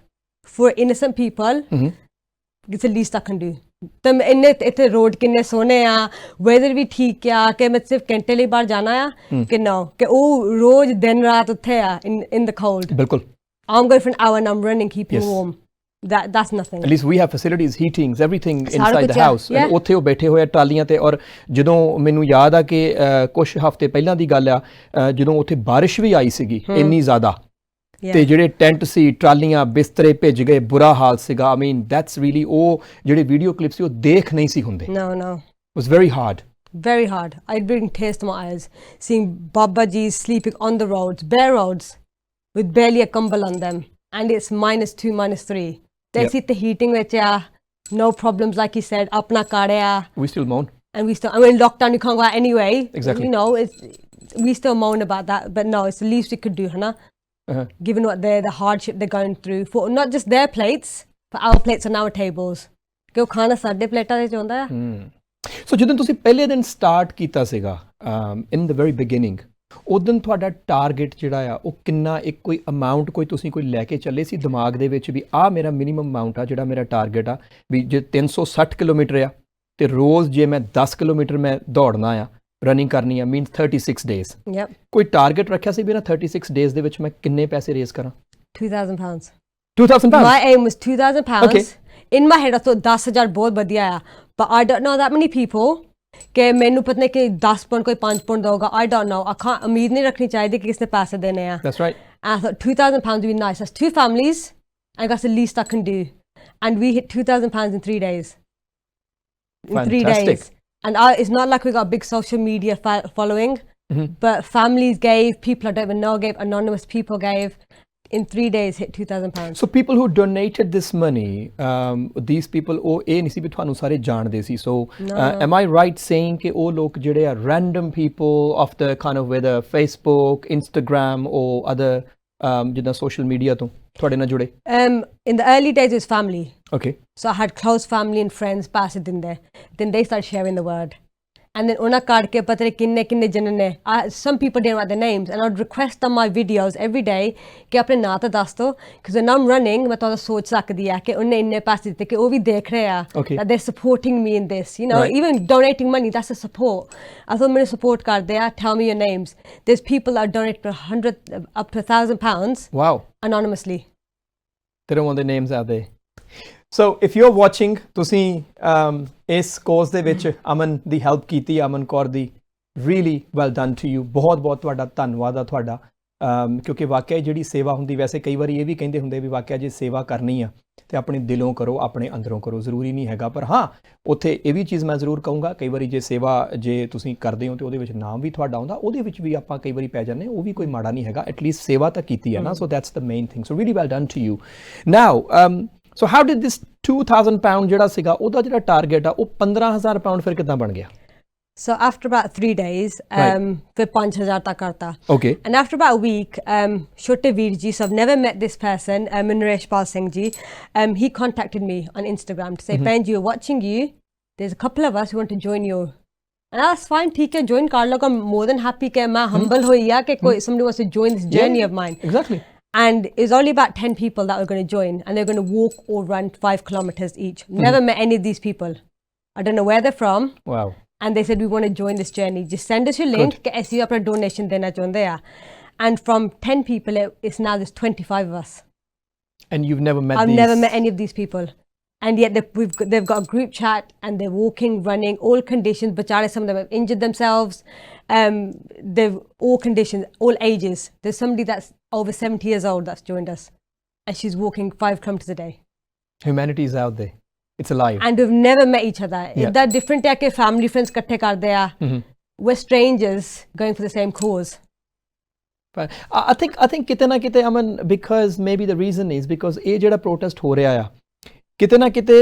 for innocent people, it's the least I can do. ਤੇ ਇੰਨੇ ਇੱਥੇ ਰੋਡ ਕਿੰਨੇ ਸੋਹਣੇ ਆ, ਵੈਦਰ ਵੀ ਠੀਕ ਆ ਕਿ ਮੈਂ ਸਿਰਫ ਘੰਟੇ ਲਈ ਬਾਹਰ ਜਾਣਾ ਆ ਕਿ no ਕਿ ਉਹ ਰੋਜ਼ ਦਿਨ ਰਾਤ ਉੱਥੇ ਆ in the cold. ਬਿਲਕੁਲ। I'm going for an hour and I'm running keeping Yes. warm. That's nothing. At least we have facilities, heatings, everything ਸਾਰਾ inside the ਕੁਛ ਆ, house. yeah. ਉੱਥੇ ਉਹ ਬੈਠੇ ਹੋਏ ਆ ਟਰਾਲੀਆਂ ਤੇ, ਔਰ ਜਦੋਂ ਮੈਨੂੰ ਯਾਦ ਆ ਕਿ ਕੁਝ ਹਫ਼ਤੇ ਪਹਿਲਾਂ ਦੀ ਗੱਲ ਆ, ਜਦੋਂ ਉੱਥੇ ਬਾਰਿਸ਼ ਵੀ ਆਈ ਸੀਗੀ ਇੰਨੀ ਜ਼ਿਆਦਾ, ਤੇ ਜਿਹੜੇ ਟੈਂਟ ਸੀ, ਟਰਾਲੀਆਂ, ਬਿਸਤਰੇ ਭਿੱਜ ਗਏ, ਬੁਰਾ ਹਾਲ ਸੀਗਾ। I mean, that's really ਉਹ ਜਿਹੜੇ ਵੀਡੀਓ ਕਲਿੱਪ ਸੀ ਉਹ ਦੇਖ ਨਹੀਂ ਸੀ ਹੁੰਦੇ। No. It was very hard. Very hard. I'd bring tears to my eyes seeing Baba Ji sleeping on the roads, bare roads, with barely a kambal on them, and it's -2, -3. They Yep. sit the heating ਵਿੱਚ ਆ, no problems like you said, ਆਪਣਾ ਘਰ ਆ, We still moan. and we still, I mean lockdown you can't go out anyway. Exactly. You know, we still moan about that, but no, it's the least we could do, hana. Given what the hardship they're going through for not just their plates, but our plates on our tables. ਕਿ ਉਹ ਖਾਣਾ ਸਾਡੇ ਪਲੇਟਾਂ ਦੇ ਚ ਹੁੰਦਾ ਆ। ਸੋ ਜਦੋਂ ਤੁਸੀਂ ਪਹਿਲੇ ਦਿਨ ਸਟਾਰਟ ਕੀਤਾ ਸੀਗਾ ਇਨ ਦ ਵੈਰੀ ਬਿਗਿਨਿੰਗ, ਉਦੋਂ ਤੁਹਾਡਾ ਟਾਰਗੇਟ ਜਿਹੜਾ ਆ ਉਹ ਕਿੰਨਾ, ਇੱਕ ਕੋਈ ਅਮਾਉਂਟ ਕੋਈ ਤੁਸੀਂ ਲੈ ਕੇ ਚੱਲੇ ਸੀ ਦਿਮਾਗ ਦੇ ਵਿੱਚ ਵੀ ਆਹ ਮੇਰਾ ਮਿਨੀਮਮ ਅਮਾਉਂਟ ਆ ਜਿਹੜਾ ਮੇਰਾ ਟਾਰਗੇਟ ਆ, ਵੀ ਜੇ 360 ਕਿਲੋਮੀਟਰ ਆ ਤੇ ਰੋਜ਼ ਜੇ ਮੈਂ 10 ਕਿਲੋਮੀਟਰ ਮੈਂ ਦੌੜਨਾ ਆ, ਰਨਿੰਗ ਕਰਨੀ ਆ, ਮੀਨਸ 36 ਡੇਜ਼। Yep. ਕੋਈ ਟਾਰਗੇਟ ਰੱਖਿਆ ਸੀ ਵੀ ਨਾ 36 ਡੇਜ਼ ਦੇ ਵਿੱਚ ਮੈਂ ਕਿੰਨੇ ਪੈਸੇ ਰੇਜ਼ ਕਰਾਂ? 2,000 pounds. 2,000 pounds? My aim was 2,000 pounds. Okay. In my head I thought 10,000 ਬਹੁਤ ਵਧੀਆ ਆ, but I don't know that many people ਕਿ ਮੈਨੂੰ ਪਤਾ ਨਹੀਂ ਕਿ 10 ਪੌਂਡ ਕੋਈ 5 ਪੌਂਡ ਦਊਗਾ. I don't know. I can't, ਉਮੀਦ ਨਹੀਂ ਰੱਖਣੀ ਚਾਹੀਦੀ ਕਿ ਕਿਸਨੇ ਪੈਸੇ ਦੇਣੇ ਆ. That's right. And I thought 2,000 pounds would be nice. That's 2 families and that's the least I can do. And we hit 2,000 pounds in 3 days. In 3 Fantastic. days. And it's not like we got a big social media following, but families gave, people I don't even know gave, anonymous people gave. In 3 days hit 2,000 pounds. So people who donated this money, these people ਉਹ ਇਹ ਨਹੀਂ ਸੀ ਵੀ ਤੁਹਾਨੂੰ ਸਾਰੇ ਜਾਣਦੇ ਸੀ. So am I right saying ਕਿ ਉਹ ਲੋਕ ਜਿਹੜੇ ਆ random people of the kind of whether Facebook, Instagram or other ਜਿੱਦਾਂ social media ਤੋਂ ਤੁਹਾਡੇ ਨਾਲ ਜੁੜੇ? In the early days it was family. Okay. So I had close family and friends pass it in there. Then they started sharing the word. And then ਉਹਨਾਂ ਕਾੜ ਕੇ ਪਤਾ ਨਹੀਂ ਕਿੰਨੇ ਜਣੇ ਨੇ, some people didn't write their names and I would request on my videos every day ਕਿ ਆਪਣੇ ਨਾਂ ਤਾਂ ਦੱਸ ਦਿਓ, because when I'm running ਮੈਂ ਤਾਂ ਸੋਚ ਸਕਦੀ ਆ ਕਿ ਉਹਨੇ ਇੰਨੇ ਪੈਸੇ ਦਿੱਤੇ ਕਿ ਉਹ ਵੀ ਦੇਖ ਰਹੇ ਆ, Okay. that they're supporting me in this, you know, Right. even donating money, that's a support. I thought ਮੈਨੂੰ support ਕਰਦੇ ਆ, tell me your names. There's people that donate for 100 up to 1,000 pounds Wow. anonymously. They don't want their names out there. So if you're watching, ਤੁਸੀਂ ਇਸ course ਦੇ ਵਿੱਚ ਅਮਨ ਦੀ help ਕੀਤੀ, ਅਮਨ ਕੌਰ ਦੀ, really well done to you. ਬਹੁਤ ਤੁਹਾਡਾ ਧੰਨਵਾਦ ਆ ਤੁਹਾਡਾ, ਕਿਉਂਕਿ ਵਾਕਿਆ ਜਿਹੜੀ ਸੇਵਾ ਹੁੰਦੀ, ਵੈਸੇ ਕਈ ਵਾਰੀ ਇਹ ਵੀ ਕਹਿੰਦੇ ਹੁੰਦੇ ਵੀ ਵਾਕਿਆ ਜੇ ਸੇਵਾ ਕਰਨੀ ਆ ਤੇ ਆਪਣੇ ਦਿਲੋਂ ਕਰੋ, ਆਪਣੇ ਅੰਦਰੋਂ ਕਰੋ, ਜ਼ਰੂਰੀ ਨਹੀਂ ਹੈਗਾ। ਪਰ ਹਾਂ, ਉੱਥੇ ਇਹ ਵੀ ਚੀਜ਼ ਮੈਂ ਜ਼ਰੂਰ ਕਹੂੰਗਾ, ਕਈ ਵਾਰੀ ਜੇ ਸੇਵਾ ਜੇ ਤੁਸੀਂ ਕਰਦੇ ਹੋ ਤੇ ਉਹਦੇ ਵਿੱਚ ਨਾਮ ਵੀ ਤੁਹਾਡਾ ਆਉਂਦਾ, ਉਹਦੇ ਵਿੱਚ ਵੀ ਆਪਾਂ ਕਈ ਵਾਰੀ ਪੈ ਜਾਂਦੇ, ਉਹ ਵੀ ਕੋਈ ਮਾੜਾ ਨਹੀਂ ਹੈਗਾ। ਐਟਲੀਸਟ ਸੇਵਾ ਤਾਂ ਕੀਤੀ ਹੈ ਨਾ। So that's the main thing. So really well done to you. Now so how did this 2,000 pound ਜਿਹੜਾ ਸੀਗਾ ਉਹਦਾ ਜਿਹੜਾ ਟਾਰਗੇਟ ਆ ਉਹ 15,000 pound ਫਿਰ ਕਿੱਦਾਂ ਬਣ ਗਿਆ? So after about 3 days, ਫਿਰ 5,000 ਤੱਕ ਕਰਤਾ. Okay. And after about a week, Shote Veer ji, so I've never met this person, Naresh Pal Singh ji, he contacted me on Instagram to say, Benji, we're watching you. There's a couple of us who want to join you. And that's fine, ठीक है, join कर लो. I'm more than happy कि मैं humble हुई है कि somebody wants to join this journey of mine. Exactly. And it's only about 10 people that were going to join, and they're going to walk or run 5 kilometers each. Never met any of these people. I don't know where they're from. Wow. And they said, we want to join this journey. Just send us your link. Get us your donation. And from 10 people, it's now there's 25 of us. And you've never met I've these? never met any of these people. And yet they've got a group chat and they're walking, running, all conditions. Bachare, some of them have injured themselves. They've all conditions, all ages. There's somebody that's over 70 years old that's joined us. And she's walking 5 kilometers a day. Humanity is out there. It's alive. And we've never met each other. Yeah. That different है कि family friends इकट्ठे कर दिया. We're strangers going for the same cause. But I think ਕਿਤੇ ਨਾ ਕਿਤੇ ਅਮਨ because maybe the reason is because ਇਹ ਜਿਹੜਾ protest ਹੋ ਰਿਹਾ ਆ ਕਿਤੇ ਨਾ ਕਿਤੇ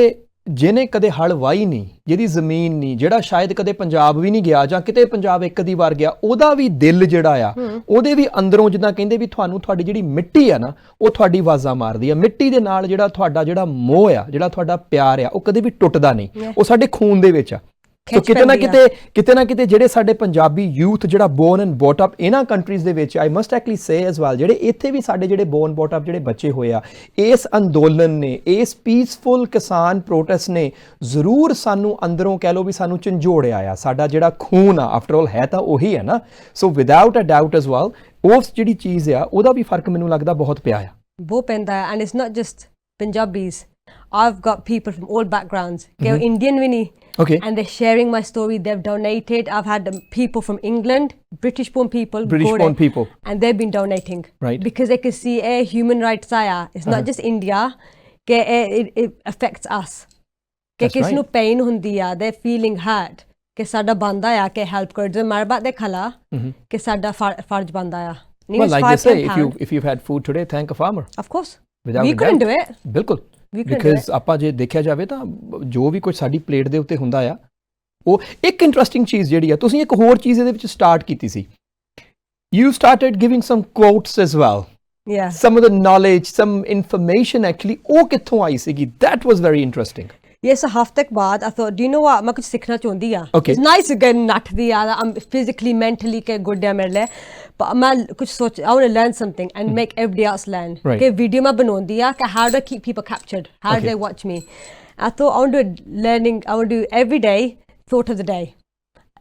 ਜਿਹਨੇ ਕਦੇ ਹਲ ਵਾਈ ਨਹੀਂ, ਜਿਹਦੀ ਜ਼ਮੀਨ ਨਹੀਂ, ਜਿਹੜਾ ਸ਼ਾਇਦ ਕਦੇ ਪੰਜਾਬ ਵੀ ਨਹੀਂ ਗਿਆ ਜਾਂ ਕਿਤੇ ਪੰਜਾਬ ਇੱਕ ਦੀ ਵਾਰ ਗਿਆ, ਉਹਦਾ ਵੀ ਦਿਲ ਜਿਹੜਾ ਆ ਉਹਦੇ ਵੀ ਅੰਦਰੋਂ ਜਿੱਦਾਂ ਕਹਿੰਦੇ ਵੀ ਤੁਹਾਨੂੰ ਤੁਹਾਡੀ ਜਿਹੜੀ ਮਿੱਟੀ ਆ ਨਾ ਉਹ ਤੁਹਾਡੀ ਆਵਾਜ਼ਾਂ ਮਾਰਦੀ ਆ। ਮਿੱਟੀ ਦੇ ਨਾਲ ਜਿਹੜਾ ਤੁਹਾਡਾ ਜਿਹੜਾ ਮੋਹ ਆ, ਜਿਹੜਾ ਤੁਹਾਡਾ ਪਿਆਰ ਆ, ਉਹ ਕਦੇ ਵੀ ਟੁੱਟਦਾ ਨਹੀਂ, ਉਹ ਸਾਡੇ ਖੂਨ ਦੇ ਵਿੱਚ ਆ। ਸੋ ਕਿਤੇ ਨਾ ਕਿਤੇ ਜਿਹੜੇ ਸਾਡੇ ਪੰਜਾਬੀ ਯੂਥ ਜਿਹੜਾ ਬੋਰਨ ਐਂਡ ਬੌਟ ਅਪ ਇਹਨਾਂ ਕੰਟਰੀਜ਼ ਦੇ ਵਿੱਚ, ਆਈ ਮਸਟ ਐਕਚੁਅਲੀ ਸੇ ਐਜ਼ ਵੈਲ, ਜਿਹੜੇ ਇੱਥੇ ਵੀ ਸਾਡੇ ਜਿਹੜੇ ਬੋਰਨ ਬੌਟ ਅਪ ਜਿਹੜੇ ਬੱਚੇ ਹੋਏ ਆ, ਇਸ ਅੰਦੋਲਨ ਨੇ, ਇਸ ਪੀਸਫੁਲ ਕਿਸਾਨ ਪ੍ਰੋਟੈਸਟ ਨੇ ਜ਼ਰੂਰ ਸਾਨੂੰ ਅੰਦਰੋਂ ਕਹਿ ਲਓ ਵੀ ਸਾਨੂੰ ਝੰਜੋੜਿਆ ਆ। ਸਾਡਾ ਜਿਹੜਾ ਖੂਨ ਆ ਆਫਟਰ ਆਲ ਹੈ ਤਾਂ ਉਹੀ ਹੈ ਨਾ। So without a doubt as well ਉਸ ਜਿਹੜੀ ਚੀਜ਼ ਆ ਉਹਦਾ ਵੀ ਫਰਕ ਮੈਨੂੰ ਲੱਗਦਾ ਬਹੁਤ ਪਿਆ ਆ। ਬਹੁਤ ਪੈਂਦਾ ਹੈ। And it's not just Punjabis, I've got people from all backgrounds. Indian ਵੀ ਨਹੀਂ. Okay. And they're sharing my story. They've donated. I've had people from England, British-born people. British-born people. And they've been donating. Right. Because they can see human rights aya. It's not just India. It affects us. That That's right. ਨੂੰ pain ਹੁੰਦੀ ਆ. They're feeling hurt. ਕਿ ਸਾਡਾ ਬੰਦਾ ਆ ਕਿ help ਕਰ ਦੇ ਮਾਰ ਬਾਤ ਦੇ ਖਲਾ ਕਿ ਸਾਡਾ ਫਰਜ਼ ਬੰਦਾ ਆ। Well, like they say, if you've had food today, thank a farmer. Of course. Without we couldn't do it. ਬਿਲਕੁਲ। ਬਿਕਾਜ਼ ਆਪਾਂ ਜੇ ਦੇਖਿਆ ਜਾਵੇ ਤਾਂ ਜੋ ਵੀ ਕੁਝ ਸਾਡੀ ਪਲੇਟ ਦੇ ਉੱਤੇ ਹੁੰਦਾ ਆ ਉਹ ਇੱਕ ਇੰਟਰਸਟਿੰਗ ਚੀਜ਼ ਜਿਹੜੀ ਆ, ਤੁਸੀਂ ਇੱਕ ਹੋਰ ਚੀਜ਼ ਇਹਦੇ ਵਿੱਚ ਸਟਾਰਟ ਕੀਤੀ ਸੀ। You started giving some quotes as well. Yeah. Some of the knowledge, some information actually ਉਹ ਕਿੱਥੋਂ ਆਈ ਸੀਗੀ? That was very interesting. Yes, a ਹਫ਼ਤੇ ਬਾਅਦ I thought, do you know what, ਮੈਂ ਕੁਝ ਸਿੱਖਣਾ ਚਾਹੁੰਦੀ ਆ। Okay. It's nice to get ਨੱਠਦੀ ਆ, I'm physically, mentally ਕਿ ਗੁੱਡ ਆ ਮੇਰੇ ਲਈ, but ਮੈਂ ਕੁਝ ਸੋਚ, I want to learn something and make everybody else learn. Right. ਕਿ ਵੀਡੀਓ ਮੈਂ ਬਣਾਉਂਦੀ ਆ ਕਿ how do I keep people captured? How do they watch me? I thought I want to do learning, I want to do every day thought of the day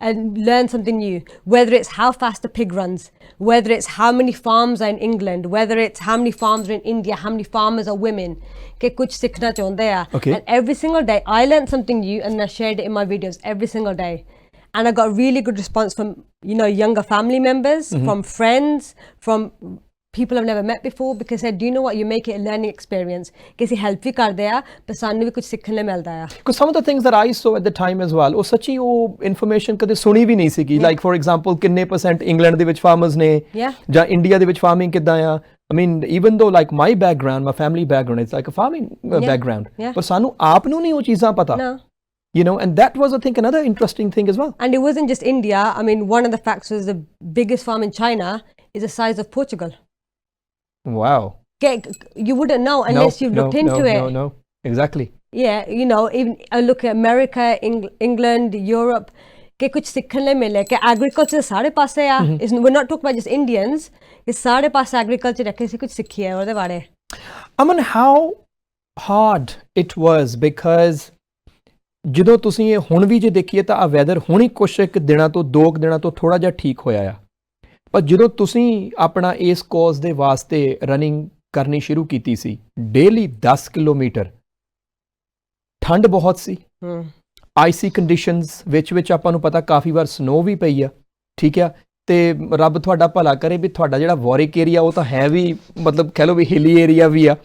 and learn something new, whether it's how fast the pig runs, whether it's how many farms are in England, whether it's how many farms are in India, how many farmers are women. कि कुछ सीखना चाहते हैं. Okay. And every single day I learned something new and I shared it in my videos every single day. And I got really good response from, you know, younger family members, from friends, from people I've never met before, because they said, do you know what, you make it a learning experience. किसी help भी कर दिया, पर सानू भी कुछ सीखने को मिलता है. Because some of the things that I saw at the time as well, ਉਹ ਸੱਚੀ ਉਹ information ਕਦੇ ਸੁਣੀ ਵੀ ਨਹੀਂ ਸੀਗੀ. Like for example, ਕਿੰਨੇ % ਇੰਗਲੈਂਡ ਦੇ ਵਿੱਚ farmers ਨੇ, ਜਾਂ ਇੰਡੀਆ ਦੇ ਵਿੱਚ farming ਕਿੱਦਾਂ ਆ. I mean, even though like my background, my family background, it's like a farming background. Yeah. ਪਰ ਸਾਨੂੰ ਆਪ ਨੂੰ ਨਹੀਂ ਉਹ ਚੀਜ਼ਾਂ ਪਤਾ. No. You know, and that was I think another interesting thing as well. And it wasn't just India. I mean, one of the facts was the biggest farm in China is the size of Portugal. Wow. You wouldn't know unless you've looked into it. No, exactly. Yeah, you know, even I look at America, England, Europe, कि कुछ सीखने मिले कि agriculture सारे पासे आ. We're not talking about just Indians. कि सारे पासे agriculture है, किसी कुछ सीखी है और दे बारे. I mean, how hard it was because ਜਦੋਂ ਤੁਸੀਂ ਇਹ ਹੁਣ ਵੀ ਜੇ ਦੇਖੀਏ ਤਾਂ ਆ ਵੈਦਰ ਹੁਣੀ ਕੁਛ ਇੱਕ ਦਿਨਾਂ ਤੋਂ 2 ਦਿਨਾਂ ਤੋਂ ਥੋੜਾ ਜਿਹਾ ਠੀਕ ਹੋਇਆ ਆ, ਪਰ ਜਦੋਂ ਤੁਸੀਂ ਆਪਣਾ ਇਸ ਕੋਜ਼ ਦੇ ਵਾਸਤੇ ਰਨਿੰਗ ਕਰਨੀ ਸ਼ੁਰੂ ਕੀਤੀ ਸੀ ਡੇਲੀ 10 ਕਿਲੋਮੀਟਰ, ਠੰਡ ਬਹੁਤ ਸੀ, ਆਈਸੀ ਕੰਡੀਸ਼ਨਸ ਵਿੱਚ ਆਪਾਂ ਨੂੰ ਪਤਾ ਕਾਫੀ ਵਾਰ ਸਨੋ ਵੀ ਪਈ ਆ, ਠੀਕ ਆ, ਤੇ ਰੱਬ ਤੁਹਾਡਾ ਭਲਾ ਕਰੇ ਵੀ ਤੁਹਾਡਾ ਜਿਹੜਾ ਵਾਰਿਕ ਏਰੀਆ ਉਹ ਤਾਂ ਹੈ ਵੀ ਮਤਲਬ ਕਹਿ ਲਓ ਵੀ ਹਿਲੀ ਏਰੀਆ ਵੀ ਆ,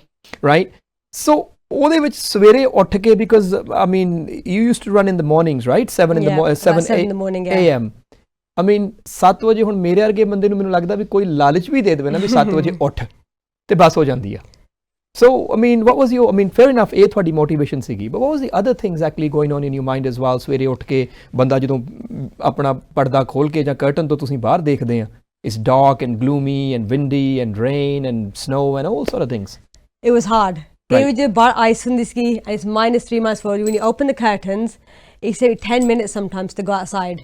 ਰਾਈਟ? ਸੋ ਉਹਦੇ ਵਿੱਚ ਸਵੇਰੇ ਉੱਠ ਕੇ because I mean you used to run in the mornings, right? 7 in the morning AM. I mean 7 ਵਜੇ ਹੁਣ ਮੇਰੇ ਵਰਗੇ ਬੰਦੇ ਨੂੰ ਮੈਨੂੰ ਲੱਗਦਾ ਵੀ ਕੋਈ ਲਾਲਚ ਵੀ ਦੇ ਦੇਵੇ ਨਾ ਵੀ 7 ਵਜੇ ਉੱਠ ਤੇ ਬਸ ਹੋ ਜਾਂਦੀ ਆ. So I mean what was your, I mean fair enough ਇਹ ਤੁਹਾਡੀ motivation ਸੀਗੀ, but what was the other things actually going on in your mind as well? ਸਵੇਰੇ ਉੱਠ ਕੇ ਬੰਦਾ ਜਦੋਂ ਆਪਣਾ ਪਰਦਾ ਖੋਲ ਕੇ ਜਾਂ ਕਰਟਨ ਤੋਂ ਤੁਸੀਂ ਬਾਹਰ ਦੇਖਦੇ ਆ, it's dark and gloomy and windy and rain and snow and all sort of things. It was hard. Right. Ice in this and it's -3, -4. When you open the curtains, it takes 10 minutes sometimes to go outside.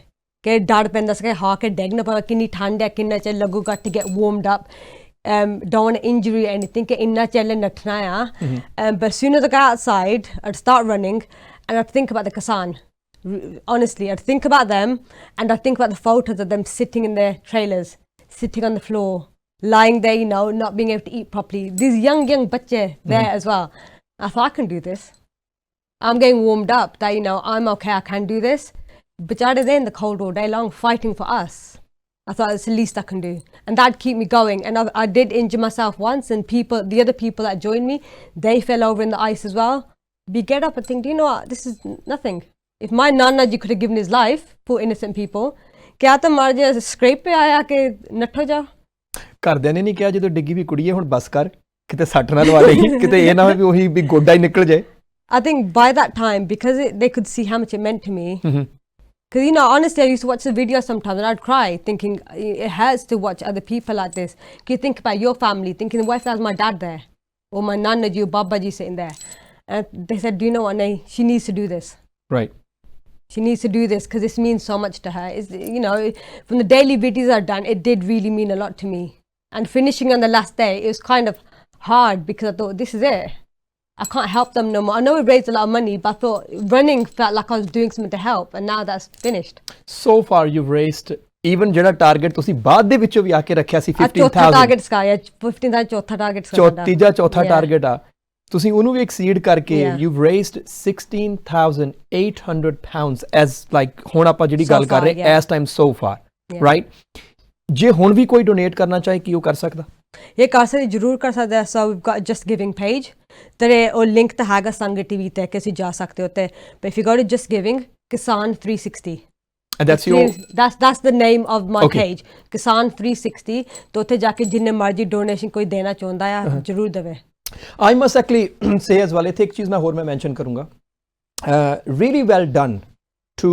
Get dad penda sake ha ke degna pa kinni thand hai kinna chal laguga to get warmed up. Don't want an injury or anything ke inna chal nathna ya. But as soon as I go outside, I'd start running and I'd think about the Kisan. Honestly, I'd think about them and I'd think about the photos of them sitting in their trailers, sitting on the floor, lying there, you know, not being able to eat properly. These young bache there as well. I thought I can do this. I'm getting warmed up that, I'm okay, I can do this. But they're in the cold all day long fighting for us. I thought it's the least I can do. And that'd keep me going. And I did injure myself once, and the other people that joined me, they fell over in the ice as well. We get up and think, do you know what? This is nothing. If my Nana ji could have given his life for innocent people, kya tum mar jaye scrape pe aaya ke natho jao? ਘਰਦਿਆਂ ਨੇ ਨਹੀਂ ਕਿਹਾ ਜਦੋਂ ਡਿੱਗੀ ਵੀ ਕੁੜੀਏ ਹੁਣ ਬਸ ਕਰ ਕਿਤੇ ਸੱਟ ਨਾ ਲਵਾ ਲਈ ਕਿਤੇ ਇਹ ਨਾ ਹੋਵੇ ਵੀ ਉਹੀ ਵੀ ਗੋਡਾ ਹੀ ਨਿਕਲ ਜਾਏ? I think by that time, because they could see how much it meant to me, because honestly, I used to watch the video sometimes and I'd cry, thinking it hurts to watch other people like this. You think about your family, thinking, what if that was my dad there, or my Nana ji or Baba ji sitting there? And they said, do you know what, Nay, she needs to do this. Right. She needs to do this because this means so much to her. From the daily videos I've done, it did really mean a lot to me. And finishing on the last day, it was kind of hard because I thought, this is it. I can't help them no more. I know we raised a lot of money, but I thought running felt like I was doing something to help, and now that's finished. So far you've raised even ਜਿਹੜਾ target ਤੁਸੀਂ ਬਾਅਦ ਦੇ ਵਿੱਚੋਂ ਵੀ ਆ ਕੇ ਰੱਖਿਆ ਸੀ 15000 ਚੌਥਾ target ਸਕਾਇਆ 15 ਦਾ ਚੌਥਾ target ਸਕਾਇਆ ਤੀਜਾ ਚੌਥਾ ਟਾਰਗੇਟ ਆ ਤੁਸੀਂ ਉਹਨੂੰ ਵੀ ਐਕਸੀਡ ਕਰਕੇ you've raised 16,800 pounds as like ਹੁਣ ਆਪਾਂ ਜਿਹੜੀ ਗੱਲ ਕਰ ਰਹੇ as time so far right ਜੇ ਹੁਣ ਵੀ ਕੋਈ ਡੋਨੇਟ ਕਰਨਾ ਚਾਹੇ ਕੀ ਉਹ ਕਰ ਸਕਦਾ? ਇਹ ਕਰ ਸਕਦੇ ਜ਼ਰੂਰ ਕਰ ਸਕਦਾ so we've got just giving page ਤੇ ਉਹ ਲਿੰਕ ਤਾਂ ਹੈਗਾ ਸੰਗਤ ਟੀਵੀ ਤੇ ਕਿ ਤੁਸੀਂ ਜਾ ਸਕਦੇ ਹੋ ਤੇ but if you go to just giving Kisan 360 and that's the name of my page Kisan 360 ਤੇ ਉੱਥੇ ਜਾ ਕੇ ਜਿੰਨੇ ਮਰਜ਼ੀ ਡੋਨੇਸ਼ਨ ਕੋਈ ਦੇਣਾ ਚਾਹੁੰਦਾ ਆ ਜ਼ਰੂਰ ਦੇਵੇ। I must actually say as well ਇੱਥੇ ਇੱਕ ਚੀਜ਼ ਮੈਂ ਹੋਰ ਮੈਂ ਮੈਂਸ਼ਨ ਕਰੂੰਗਾ really well done to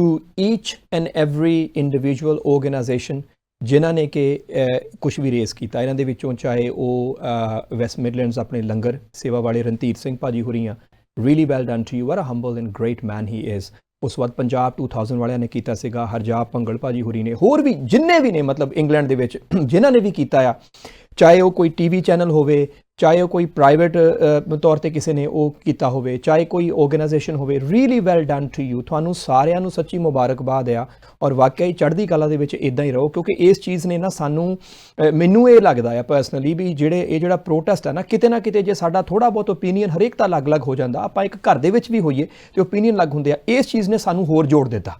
each and every individual organization ਜਿਨ੍ਹਾਂ ਨੇ ਕਿ ਕੁਛ ਵੀ ਰੇਸ ਕੀਤਾ ਇਹਨਾਂ ਦੇ ਵਿੱਚੋਂ ਚਾਹੇ ਉਹ ਵੈਸਟ ਮਿਡਲੈਂਡਸ ਆਪਣੇ ਲੰਗਰ ਸੇਵਾ ਵਾਲੇ ਰਣਧੀਰ ਸਿੰਘ ਭਾਜੀ ਹੋਰੀ ਆ really well done to you what a humble and great man he is। ਉਸ ਵਕਤ ਪੰਜਾਬ 2000 ਵਾਲਿਆਂ ਨੇ ਕੀਤਾ ਸੀਗਾ ਹਰਜਾਬ ਭੰਗਲ ਭਾਜੀ ਹੋਰੀ ਨੇ ਹੋਰ ਵੀ ਜਿੰਨੇ ਵੀ ਨੇ ਮਤਲਬ ਇੰਗਲੈਂਡ ਦੇ ਵਿੱਚ ਜਿਨ੍ਹਾਂ ਨੇ ਵੀ ਕੀਤਾ ਆ ਚਾਹੇ ਉਹ ਕੋਈ ਟੀਵੀ ਚੈਨਲ ਹੋਵੇ ਚਾਹੇ ਉਹ ਕੋਈ ਪ੍ਰਾਈਵੇਟ ਤੌਰ ਤੇ ਕਿਸੇ ਨੇ ਉਹ ਕੀਤਾ ਹੋਵੇ ਚਾਹੇ ਕੋਈ ਆਰਗੇਨਾਈਜੇਸ਼ਨ ਹੋਵੇ really well done to you ਤੁਹਾਨੂੰ ਸਾਰਿਆਂ ਨੂੰ ਸੱਚੀ ਮੁਬਾਰਕਬਾਦ ਆ ਔਰ ਵਾਕਈ ਚੜ੍ਹਦੀ ਕਲਾ ਦੇ ਵਿੱਚ ਇਦਾਂ ਹੀ ਰਹੋ ਕਿਉਂਕਿ ਇਸ ਚੀਜ਼ ਨੇ ਨਾ ਸਾਨੂੰ ਮੈਨੂੰ ਇਹ ਲੱਗਦਾ ਆ ਪਰਸਨਲੀ ਵੀ ਜਿਹੜਾ ਪ੍ਰੋਟੈਸਟ ਹੈ ਨਾ ਕਿਤੇ ਜੇ ਸਾਡਾ ਥੋੜਾ ਬਹੁਤ ਓਪੀਨੀਅਨ ਹਰੇਕ ਦਾ ਅਲੱਗ-ਅਲੱਗ ਹੋ ਜਾਂਦਾ ਆਪਾਂ ਇੱਕ ਘਰ ਦੇ ਵਿੱਚ ਵੀ ਹੋਈਏ ਤੇ ਓਪੀਨੀਅਨ ਅਲੱਗ ਹੁੰਦੇ ਆ ਇਸ ਚੀਜ਼ ਨੇ ਸਾਨੂੰ ਹੋਰ ਜੋੜ ਦਿੱਤਾ।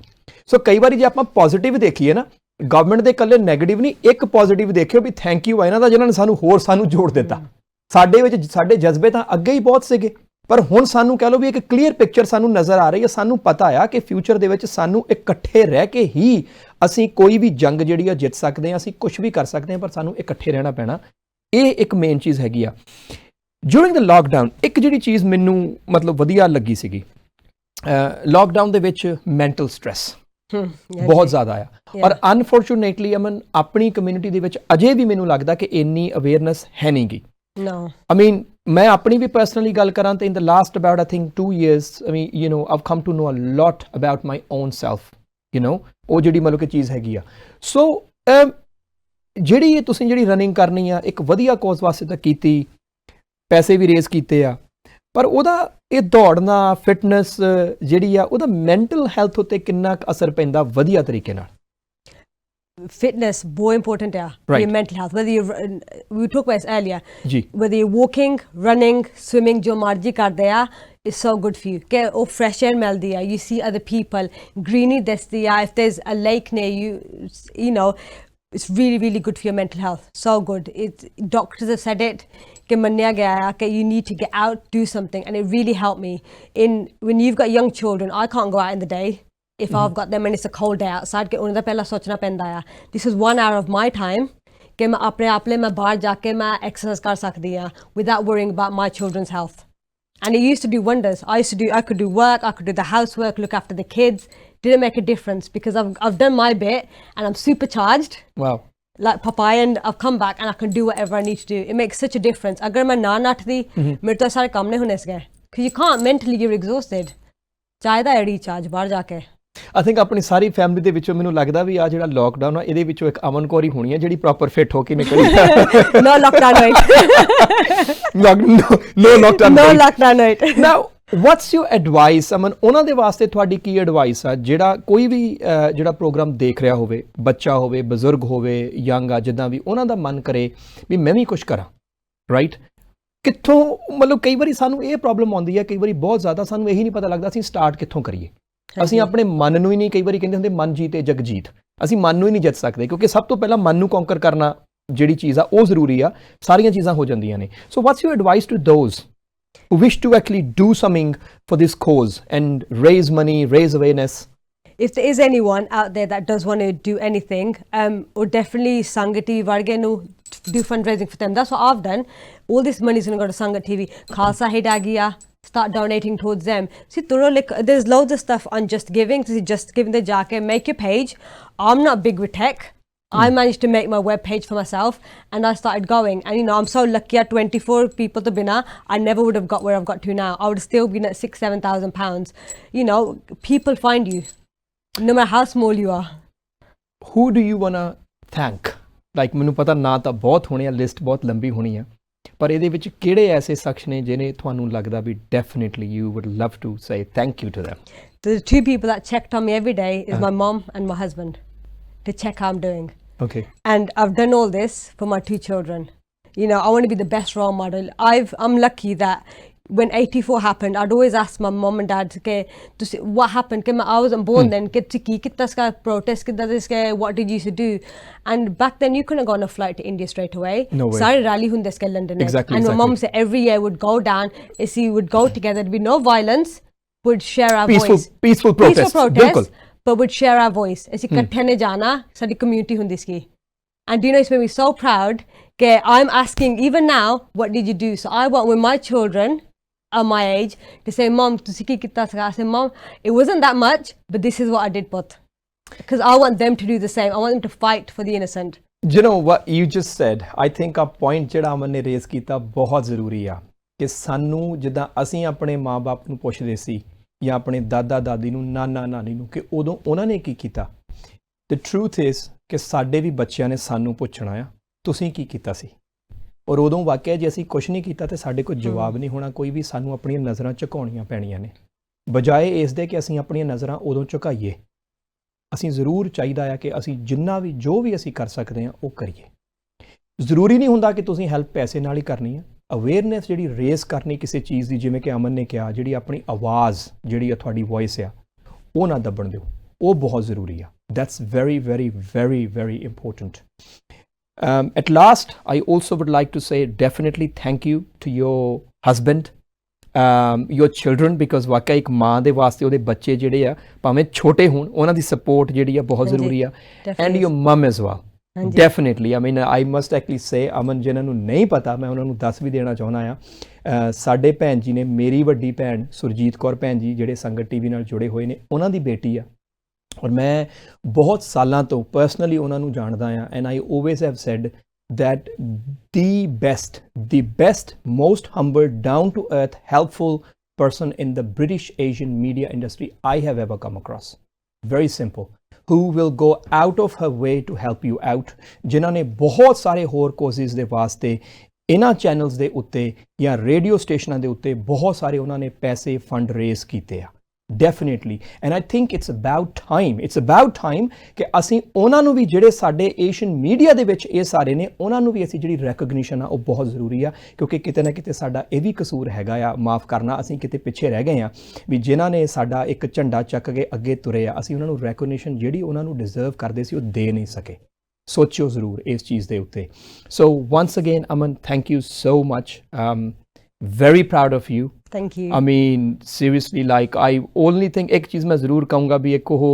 ਸੋ ਕਈ ਵਾਰੀ ਜੇ ਆਪਾਂ ਪੋਜ਼ਿਟਿਵ ਦੇਖੀਏ ਨਾ ਗਵਰਨਮੈਂਟ ਦੇ ਇਕੱਲੇ ਨੈਗੇਟਿਵ ਨਹੀਂ ਇੱਕ ਪੋਜ਼ਿਟਿਵ ਦੇਖਿਓ ਵੀ ਥੈਂਕ ਯੂ ਆ ਇਹਨਾਂ ਦਾ ਜਿਨ੍ਹਾਂ ਨੇ ਸਾਨੂੰ ਜੋੜ ਦਿੱਤਾ। ਸਾਡੇ ਜਜ਼ਬੇ ਤਾਂ ਅੱਗੇ ਹੀ ਬਹੁਤ ਸੀਗੇ ਪਰ ਹੁਣ ਸਾਨੂੰ ਕਹਿ ਲਓ ਵੀ ਇੱਕ ਕਲੀਅਰ ਪਿਕਚਰ ਸਾਨੂੰ ਨਜ਼ਰ ਆ ਰਹੀ ਹੈ ਸਾਨੂੰ ਪਤਾ ਆ ਕਿ ਫਿਊਚਰ ਦੇ ਵਿੱਚ ਸਾਨੂੰ ਇਕੱਠੇ ਰਹਿ ਕੇ ਹੀ ਅਸੀਂ ਕੋਈ ਵੀ ਜੰਗ ਜਿਹੜੀ ਆ ਜਿੱਤ ਸਕਦੇ ਹਾਂ ਅਸੀਂ ਕੁਝ ਵੀ ਕਰ ਸਕਦੇ ਹਾਂ ਪਰ ਸਾਨੂੰ ਇਕੱਠੇ ਰਹਿਣਾ ਪੈਣਾ ਇਹ ਇੱਕ ਮੇਨ ਚੀਜ਼ ਹੈਗੀ ਆ। ਡਿਊਰਿੰਗ ਦ ਲਾਕਡਾਊਨ ਇੱਕ ਜਿਹੜੀ ਚੀਜ਼ ਮੈਨੂੰ ਮਤਲਬ ਵਧੀਆ ਲੱਗੀ ਸੀਗੀ ਲਾਕਡਾਊਨ ਦੇ ਵਿੱਚ ਮੈਂਟਲ ਸਟ੍ਰੈਸ ਬਹੁਤ ਜ਼ਿਆਦਾ ਆ ਔਰ ਅਨਫੋਰਚੂਨੇਟਲੀ ਅਮਨ ਆਪਣੀ ਕਮਿਊਨਿਟੀ ਦੇ ਵਿੱਚ ਅਜੇ ਵੀ ਮੈਨੂੰ ਲੱਗਦਾ ਕਿ ਇੰਨੀ ਅਵੇਅਰਨੈਸ ਹੈ ਨਹੀਂ ਗੀ। No. I mean, ਮੈਂ ਆਪਣੀ ਵੀ ਪਰਸਨਲੀ ਗੱਲ ਕਰਾਂ ਤੇ in the last about I think 2 years I mean I've come to know a lot about my own self ਉਹ ਜਿਹੜੀ ਮਤਲਬ ਕਿ ਚੀਜ਼ ਹੈਗੀ ਆ। ਸੋ ਜਿਹੜੀ ਤੁਸੀਂ ਜਿਹੜੀ ਰਨਿੰਗ ਕਰਨੀ ਆ ਇੱਕ ਵਧੀਆ ਕੋਜ਼ ਵਾਸਤੇ ਤਾਂ ਕੀਤੀ ਪੈਸੇ ਵੀ ਰੇਜ਼ ਕੀਤੇ ਆ ਪਰ ਉਹਦਾ ਇਹ ਦੌੜਨਾ ਫਿਟਨੈਸ ਜਿਹੜੀ ਆ ਉਹਦਾ ਮੈਂਟਲ ਹੈਲਥ ਉੱਤੇ ਕਿੰਨਾ ਅਸਰ ਪੈਂਦਾ ਵਧੀਆ ਤਰੀਕੇ ਨਾਲ? Fitness more important for your mental health whether we talked about this earlier whether you're walking running swimming jo marji karde is so good for you get oh fresh air meldi you see other people greeny desti if there's a lake near you it's really good for your mental health so good doctors have said it ke manniya gaya hai ke you need to get out do something and it really helped me when you've got young children I can't go out in the day if I've got them and it's a cold day outside कि उन्हें पहला सोचना पैंदा है this is 1 hour of my time कि मैं अपने आप ले मैं बाहर जाके मैं exercise कर सकती हूँ without worrying about my children's health and it used to do wonders I could do work I could do the housework look after the kids didn't make a difference because I've done my bit and I'm supercharged wow like Popeye and I've come back and I can do whatever I need to do it makes such a difference अगर मैं ना नटदी मेरे तो सारे काम नहीं होने से because you can't mentally you're exhausted चाहिए recharge बाहर जाके I think ਆਪਣੀ ਸਾਰੀ ਫੈਮਿਲੀ ਦੇ ਵਿੱਚੋਂ ਮੈਨੂੰ ਲੱਗਦਾ ਵੀ ਆ ਜਿਹੜਾ ਲਾਕਡਾਊਨ ਆ ਇਹਦੇ ਵਿੱਚੋਂ ਇੱਕ ਅਮਨ ਕੌਰ ਹੀ ਹੋਣੀ ਹੈ ਜਿਹੜੀ ਪ੍ਰੋਪਰ ਫਿਟ ਹੋ ਕੇ ਨਿਕਲੀ no lockdown wait now what's your advice ਅਮਨ ਉਹਨਾਂ ਦੇ ਵਾਸਤੇ ਤੁਹਾਡੀ ਕੀ ਐਡਵਾਈਸ ਆ ਜਿਹੜਾ ਕੋਈ ਵੀ ਜਿਹੜਾ ਪ੍ਰੋਗਰਾਮ ਦੇਖ ਰਿਹਾ ਹੋਵੇ ਬੱਚਾ ਹੋਵੇ ਬਜ਼ੁਰਗ ਹੋਵੇ ਯੰਗ ਆ ਜਿੱਦਾਂ ਵੀ ਉਹਨਾਂ ਦਾ ਮਨ ਕਰੇ ਵੀ ਮੈਂ ਵੀ ਕੁਝ ਕਰਾਂ ਰਾਈਟ ਕਿੱਥੋਂ ਮਤਲਬ ਕਈ ਵਾਰੀ ਸਾਨੂੰ ਇਹ ਪ੍ਰੋਬਲਮ ਆਉਂਦੀ ਹੈ, ਕਈ ਵਾਰੀ ਬਹੁਤ ਜ਼ਿਆਦਾ ਸਾਨੂੰ ਇਹੀ ਨਹੀਂ ਪਤਾ ਲੱਗਦਾ ਅਸੀਂ ਸਟਾਰਟ ਕਿੱਥੋਂ ਕਰੀਏ। ਅਸੀਂ ਆਪਣੇ ਮਨ ਨੂੰ ਹੀ ਨਹੀਂ, ਕਈ ਵਾਰੀ ਕਹਿੰਦੇ ਹੁੰਦੇ ਮਨ ਜੀਤੇ ਜਗ ਜੀਤ, ਅਸੀਂ ਮਨ ਨੂੰ ਹੀ ਨਹੀਂ ਜਿੱਤ ਸਕਦੇ, ਕਿਉਂਕਿ ਸਭ ਤੋਂ ਪਹਿਲਾਂ ਮਨ ਨੂੰ ਕੌਂਕਰ ਕਰਨਾ ਜਿਹੜੀ ਚੀਜ਼ ਆ ਉਹ ਜ਼ਰੂਰੀ ਆ, ਸਾਰੀਆਂ ਚੀਜ਼ਾਂ ਹੋ ਜਾਂਦੀਆਂ ਨੇ। So what's your advice to those who wish to actually do something for this cause and raise money, raise awareness? If there is anyone out there that does want to do anything, or definitely Sangat TV varge nu do fundraising for them. That's what I've done. All this money is going to go to Sangat TV. Khalsa Hidagiya, start donating towards them. See, there's loads of stuff on Just Giving. See, Just Giving the jacket, make your page. I'm not big with tech. I managed to make my web page for myself and I started going, and I'm so lucky at 24 people to bina, I never would have got where I've got to now. I would have still been at 6,000-7,000 pounds. People find you no matter how small you are. Who do you want to thank? Like ਮੈਨੂੰ ਪਤਾ ਨਾ ਤਾਂ ਬਹੁਤ ਹੋਣੇ ਆ, list ਬਹੁਤ ਲੰਬੀ ਹੋਣੀ ਆ, ਪਰ ਇਹਦੇ ਵਿੱਚ ਕਿਹੜੇ ਐਸੇ ਸ਼ਖਸ ਨੇ ਜਿਹਨੇ ਤੁਹਾਨੂੰ ਲੱਗਦਾ ਵੀ definitely you would love to say thank you to them? The two people that checked on me every day is my mom and my husband, to check how I'm doing. Okay. And I've done all this for my two children. I want to be the best role model. I'm lucky that when 84 happened, I'd always ask my mom and dad, what happened? I wasn't born then. Protest, what did you used to do? And back then, you couldn't go on a flight to India straight away. No way. Sorry, rally hunde ske London. Exactly. And my mom said every year would go down, would go together. There'd be no violence. Would share our voice. Peaceful protest. Bilkul. But would share our voice. As ikkathe ne jana, sadi community hundi iski. And it's made me so proud that I'm asking even now, what did you do? So I want with my children at my age to say, Mom, tusi ki kitta sa? I say, Mom, it wasn't that much, but this is what I did, put. Because I want them to do the same. I want them to fight for the innocent. You know what you just said, I think a point ਜਿਹੜਾ ਅਮਨ ਨੇ raise ਕੀਤਾ ਬਹੁਤ ਜ਼ਰੂਰੀ ਆ ਕਿ ਸਾਨੂੰ ਜਿੱਦਾਂ ਅਸੀਂ ਆਪਣੇ ਮਾਂ-ਬਾਪ ਨੂੰ ਪੁੱਛਦੇ ਸੀ ਜਾਂ ਆਪਣੇ ਦਾਦਾ ਦਾਦੀ ਨੂੰ, ਨਾਨਾ ਨਾਨੀ ਨੂੰ, ਕਿ ਉਦੋਂ ਉਹਨਾਂ ਨੇ ਕੀ ਕੀਤਾ। The truth is ਕਿ ਸਾਡੇ ਵੀ ਬੱਚਿਆਂ ਨੇ ਸਾਨੂੰ ਪੁੱਛਣਾ ਆ ਤੁਸੀਂ ਕੀ ਕੀਤਾ ਸੀ, ਔਰ ਉਦੋਂ ਵਾਕਿਆ ਜੇ ਅਸੀਂ ਕੁਝ ਨਹੀਂ ਕੀਤਾ ਤੇ ਸਾਡੇ ਕੋਲ ਜਵਾਬ ਨਹੀਂ ਹੋਣਾ ਕੋਈ ਵੀ, ਸਾਨੂੰ ਆਪਣੀਆਂ ਨਜ਼ਰਾਂ ਝੁਕਾਉਣੀਆਂ ਪੈਣੀਆਂ ਨੇ, ਬਜਾਏ ਇਸ ਦੇ ਕਿ ਅਸੀਂ ਆਪਣੀਆਂ ਨਜ਼ਰਾਂ ਉਦੋਂ ਝੁਕਾਈਏ। ਅਸੀਂ ਜ਼ਰੂਰ ਚਾਹੀਦਾ ਆ ਕਿ ਅਸੀਂ ਜਿੰਨਾ ਵੀ ਜੋ ਵੀ ਅਸੀਂ ਕਰ ਸਕਦੇ ਹਾਂ ਉਹ ਕਰੀਏ। ਜ਼ਰੂਰੀ ਨਹੀਂ ਹੁੰਦਾ ਕਿ ਤੁਸੀਂ ਹੈਲਪ ਪੈਸੇ ਨਾਲ ਹੀ ਕਰਨੀ ਹੈ। ਅਵੇਅਰਨੈਸ ਜਿਹੜੀ ਰੇਜ਼ ਕਰਨੀ ਕਿਸੇ ਚੀਜ਼ ਦੀ, ਜਿਵੇਂ ਕਿ ਅਮਨ ਨੇ ਕਿਹਾ, ਜਿਹੜੀ ਆਪਣੀ ਆਵਾਜ਼ ਜਿਹੜੀ ਆ ਤੁਹਾਡੀ ਵੌਇਸ ਆ ਉਹ ਨਾ ਦੱਬਣ ਦਿਓ, ਉਹ ਬਹੁਤ ਜ਼ਰੂਰੀ ਆ। That's very, very, very, very important. At last, I also would like to say definitely thank you to your husband, your children, because ਵਾਕਿਆ ਇੱਕ ਮਾਂ ਦੇ ਵਾਸਤੇ ਉਹਦੇ ਬੱਚੇ ਜਿਹੜੇ ਆ ਭਾਵੇਂ ਛੋਟੇ ਹੋਣ ਉਹਨਾਂ ਦੀ ਸਪੋਰਟ ਜਿਹੜੀ ਆ ਬਹੁਤ ਜ਼ਰੂਰੀ ਆ, and your mum as well. Definitely. I mean, I must actually say, ਅਮਨ ਜਿਹਨਾਂ ਨੂੰ ਨਹੀਂ ਪਤਾ ਮੈਂ ਉਹਨਾਂ ਨੂੰ ਦੱਸ ਵੀ ਦੇਣਾ ਚਾਹੁੰਦਾ ਆ, ਸਾਡੇ ਭੈਣ ਜੀ ਨੇ, ਮੇਰੀ ਵੱਡੀ ਭੈਣ ਸੁਰਜੀਤ ਕੌਰ ਭੈਣ ਜੀ ਜਿਹੜੇ ਸੰਗਤ ਟੀਵੀ ਨਾਲ ਜੁੜੇ ਹੋਏ ਨੇ, ਉਹਨਾਂ ਦੀ ਬੇਟੀ ਆ, ਔਰ ਮੈਂ ਬਹੁਤ ਸਾਲਾਂ ਤੋਂ ਪਰਸਨਲੀ ਉਹਨਾਂ ਨੂੰ ਜਾਣਦਾ ਆ, and I always have said that the best, most humble, down to earth, helpful person in the British Asian media industry I have ever come across. Very simple. Who will go out of her way to help you out, ਜਿਨ੍ਹਾਂ ਨੇ ਬਹੁਤ ਸਾਰੇ ਹੋਰ ਕੋਜ਼ਿਸ ਦੇ ਵਾਸਤੇ ਇਹਨਾਂ channels ਦੇ ਉੱਤੇ ਜਾਂ ਰੇਡੀਓ ਸਟੇਸ਼ਨਾਂ ਦੇ ਉੱਤੇ ਬਹੁਤ ਸਾਰੇ ਉਹਨਾਂ ਨੇ ਪੈਸੇ ਫੰਡ ਰੇਜ਼ ਕੀਤੇ ਆ। Definitely. And I think it's about time ਕਿ ਅਸੀਂ ਉਹਨਾਂ ਨੂੰ ਵੀ, ਜਿਹੜੇ ਸਾਡੇ ਏਸ਼ੀਅਨ ਮੀਡੀਆ ਦੇ ਵਿੱਚ ਇਹ ਸਾਰੇ ਨੇ, ਉਹਨਾਂ ਨੂੰ ਵੀ ਅਸੀਂ ਜਿਹੜੀ ਰੈਕਗਨੀਸ਼ਨ ਆ ਉਹ ਬਹੁਤ ਜ਼ਰੂਰੀ ਆ, ਕਿਉਂਕਿ ਕਿਤੇ ਨਾ ਕਿਤੇ ਸਾਡਾ ਇਹ ਵੀ ਕਸੂਰ ਹੈਗਾ ਆ, ਮਾਫ ਕਰਨਾ, ਅਸੀਂ ਕਿਤੇ ਪਿੱਛੇ ਰਹਿ ਗਏ ਆ ਵੀ ਜਿਨ੍ਹਾਂ ਨੇ ਸਾਡਾ ਇੱਕ ਝੰਡਾ ਚੱਕ ਕੇ ਅੱਗੇ ਤੁਰੇ ਆ, ਅਸੀਂ ਉਹਨਾਂ ਨੂੰ ਰੈਕਗਨੀਸ਼ਨ ਜਿਹੜੀ ਉਹਨਾਂ ਨੂੰ ਡਿਜ਼ਰਵ ਕਰਦੇ ਸੀ ਉਹ ਦੇ ਨਹੀਂ ਸਕੇ। ਸੋਚਿਓ ਜ਼ਰੂਰ ਇਸ ਚੀਜ਼ ਦੇ ਉੱਤੇ। ਸੋ once again, Aman, thank you so much. Very proud of you. Thank you. I mean, seriously, like I only think एक चीज़ मैं ज़रूर कहूँगा भी एक हो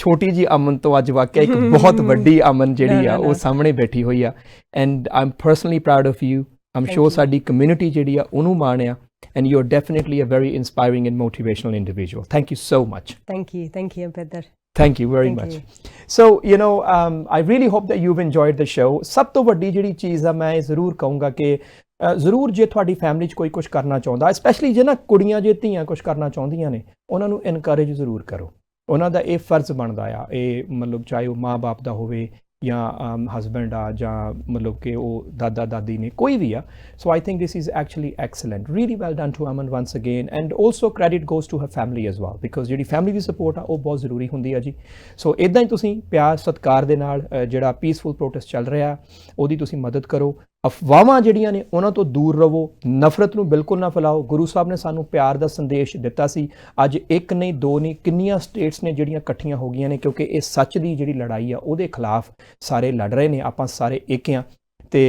छोटी जी अमन तो आज वाकई एक बहुत वड्डी अमन जेड़ी आ वो सामने बैठी हुई आ, and I'm personally proud of you. I'm sure sari community जेड़ी आ उन्हों माने आ, and you're definitely a very inspiring and motivational individual. Thank you so much. Thank you, Peter. Thank you very much. So, you know, I really hope that you've enjoyed the show. ਸਭ ਤੋਂ ਵੱਡੀ ਜਿਹੜੀ ਚੀਜ਼ ਆ ਮੈਂ ਜ਼ਰੂਰ ਕਹੂੰਗਾ ਕਿ ਜ਼ਰੂਰ ਜੇ ਤੁਹਾਡੀ ਫੈਮਿਲੀ 'ਚ ਕੋਈ ਕੁਝ ਕਰਨਾ ਚਾਹੁੰਦਾ, ਸਪੈਸ਼ਲੀ ਜੇ ਨਾ ਕੁੜੀਆਂ ਜੇ ਧੀਆਂ ਕੁਝ ਕਰਨਾ ਚਾਹੁੰਦੀਆਂ ਨੇ, ਉਹਨਾਂ ਨੂੰ ਇਨਕਰੇਜ ਜ਼ਰੂਰ ਕਰੋ। ਉਹਨਾਂ ਦਾ ਇਹ ਫਰਜ਼ ਬਣਦਾ ਆ, ਇਹ ਮਤਲਬ ਚਾਹੇ ਉਹ ਮਾਂ ਬਾਪ ਦਾ ਹੋਵੇ ਜਾਂ ਹਸਬੈਂਡ ਆ ਜਾਂ ਮਤਲਬ ਕਿ ਉਹ ਦਾਦਾ ਦਾਦੀ ਨੇ, ਕੋਈ ਵੀ ਆ। So I think this is actually excellent, really well done to Aman once again, and also credit goes to her family as well, because ਜਿਹੜੀ ਫੈਮਿਲੀ ਦੀ ਸਪੋਰਟ ਆ ਉਹ ਬਹੁਤ ਜ਼ਰੂਰੀ ਹੁੰਦੀ ਆ ਜੀ। ਸੋ ਇੱਦਾਂ ਹੀ ਤੁਸੀਂ ਪਿਆਰ ਸਤਿਕਾਰ ਦੇ ਨਾਲ ਜਿਹੜਾ ਪੀਸਫੁਲ ਪ੍ਰੋਟੈਸਟ ਚੱਲ ਰਿਹਾ ਉਹਦੀ ਤੁਸੀਂ ਮਦਦ ਕਰੋ, ਅਫਵਾਹਾਂ ਜਿਹੜੀਆਂ ਨੇ ਉਹਨਾਂ ਤੋਂ ਦੂਰ ਰਹੋ, ਨਫ਼ਰਤ ਨੂੰ ਬਿਲਕੁਲ ਨਾ ਫੈਲਾਓ। ਗੁਰੂ ਸਾਹਿਬ ਨੇ ਸਾਨੂੰ ਪਿਆਰ ਦਾ ਸੰਦੇਸ਼ ਦਿੱਤਾ ਸੀ। ਅੱਜ ਇੱਕ ਨਹੀਂ, ਦੋ ਨਹੀਂ, ਕਿੰਨੀਆਂ ਸਟੇਟਸ ਨੇ ਜਿਹੜੀਆਂ ਇਕੱਠੀਆਂ ਹੋ ਗਈਆਂ ਨੇ, ਕਿਉਂਕਿ ਇਹ ਸੱਚ ਦੀ ਜਿਹੜੀ ਲੜਾਈ ਆ ਉਹਦੇ ਖਿਲਾਫ ਸਾਰੇ ਲੜ ਰਹੇ ਨੇ। ਆਪਾਂ ਸਾਰੇ ਇੱਕ ਆ ਤੇ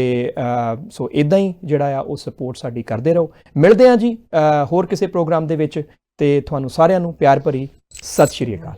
ਸੋ ਇਦਾਂ ਹੀ ਜਿਹੜਾ ਆ ਉਹ ਸਪੋਰਟ ਸਾਡੀ ਕਰਦੇ ਰਹੋ। ਮਿਲਦੇ ਹਾਂ ਜੀ ਹੋਰ ਕਿਸੇ ਪ੍ਰੋਗਰਾਮ ਦੇ ਵਿੱਚ, ਤੇ ਤੁਹਾਨੂੰ ਸਾਰਿਆਂ ਨੂੰ ਪਿਆਰ ਭਰੀ ਸਤਿ ਸ਼੍ਰੀ ਅਕਾਲ।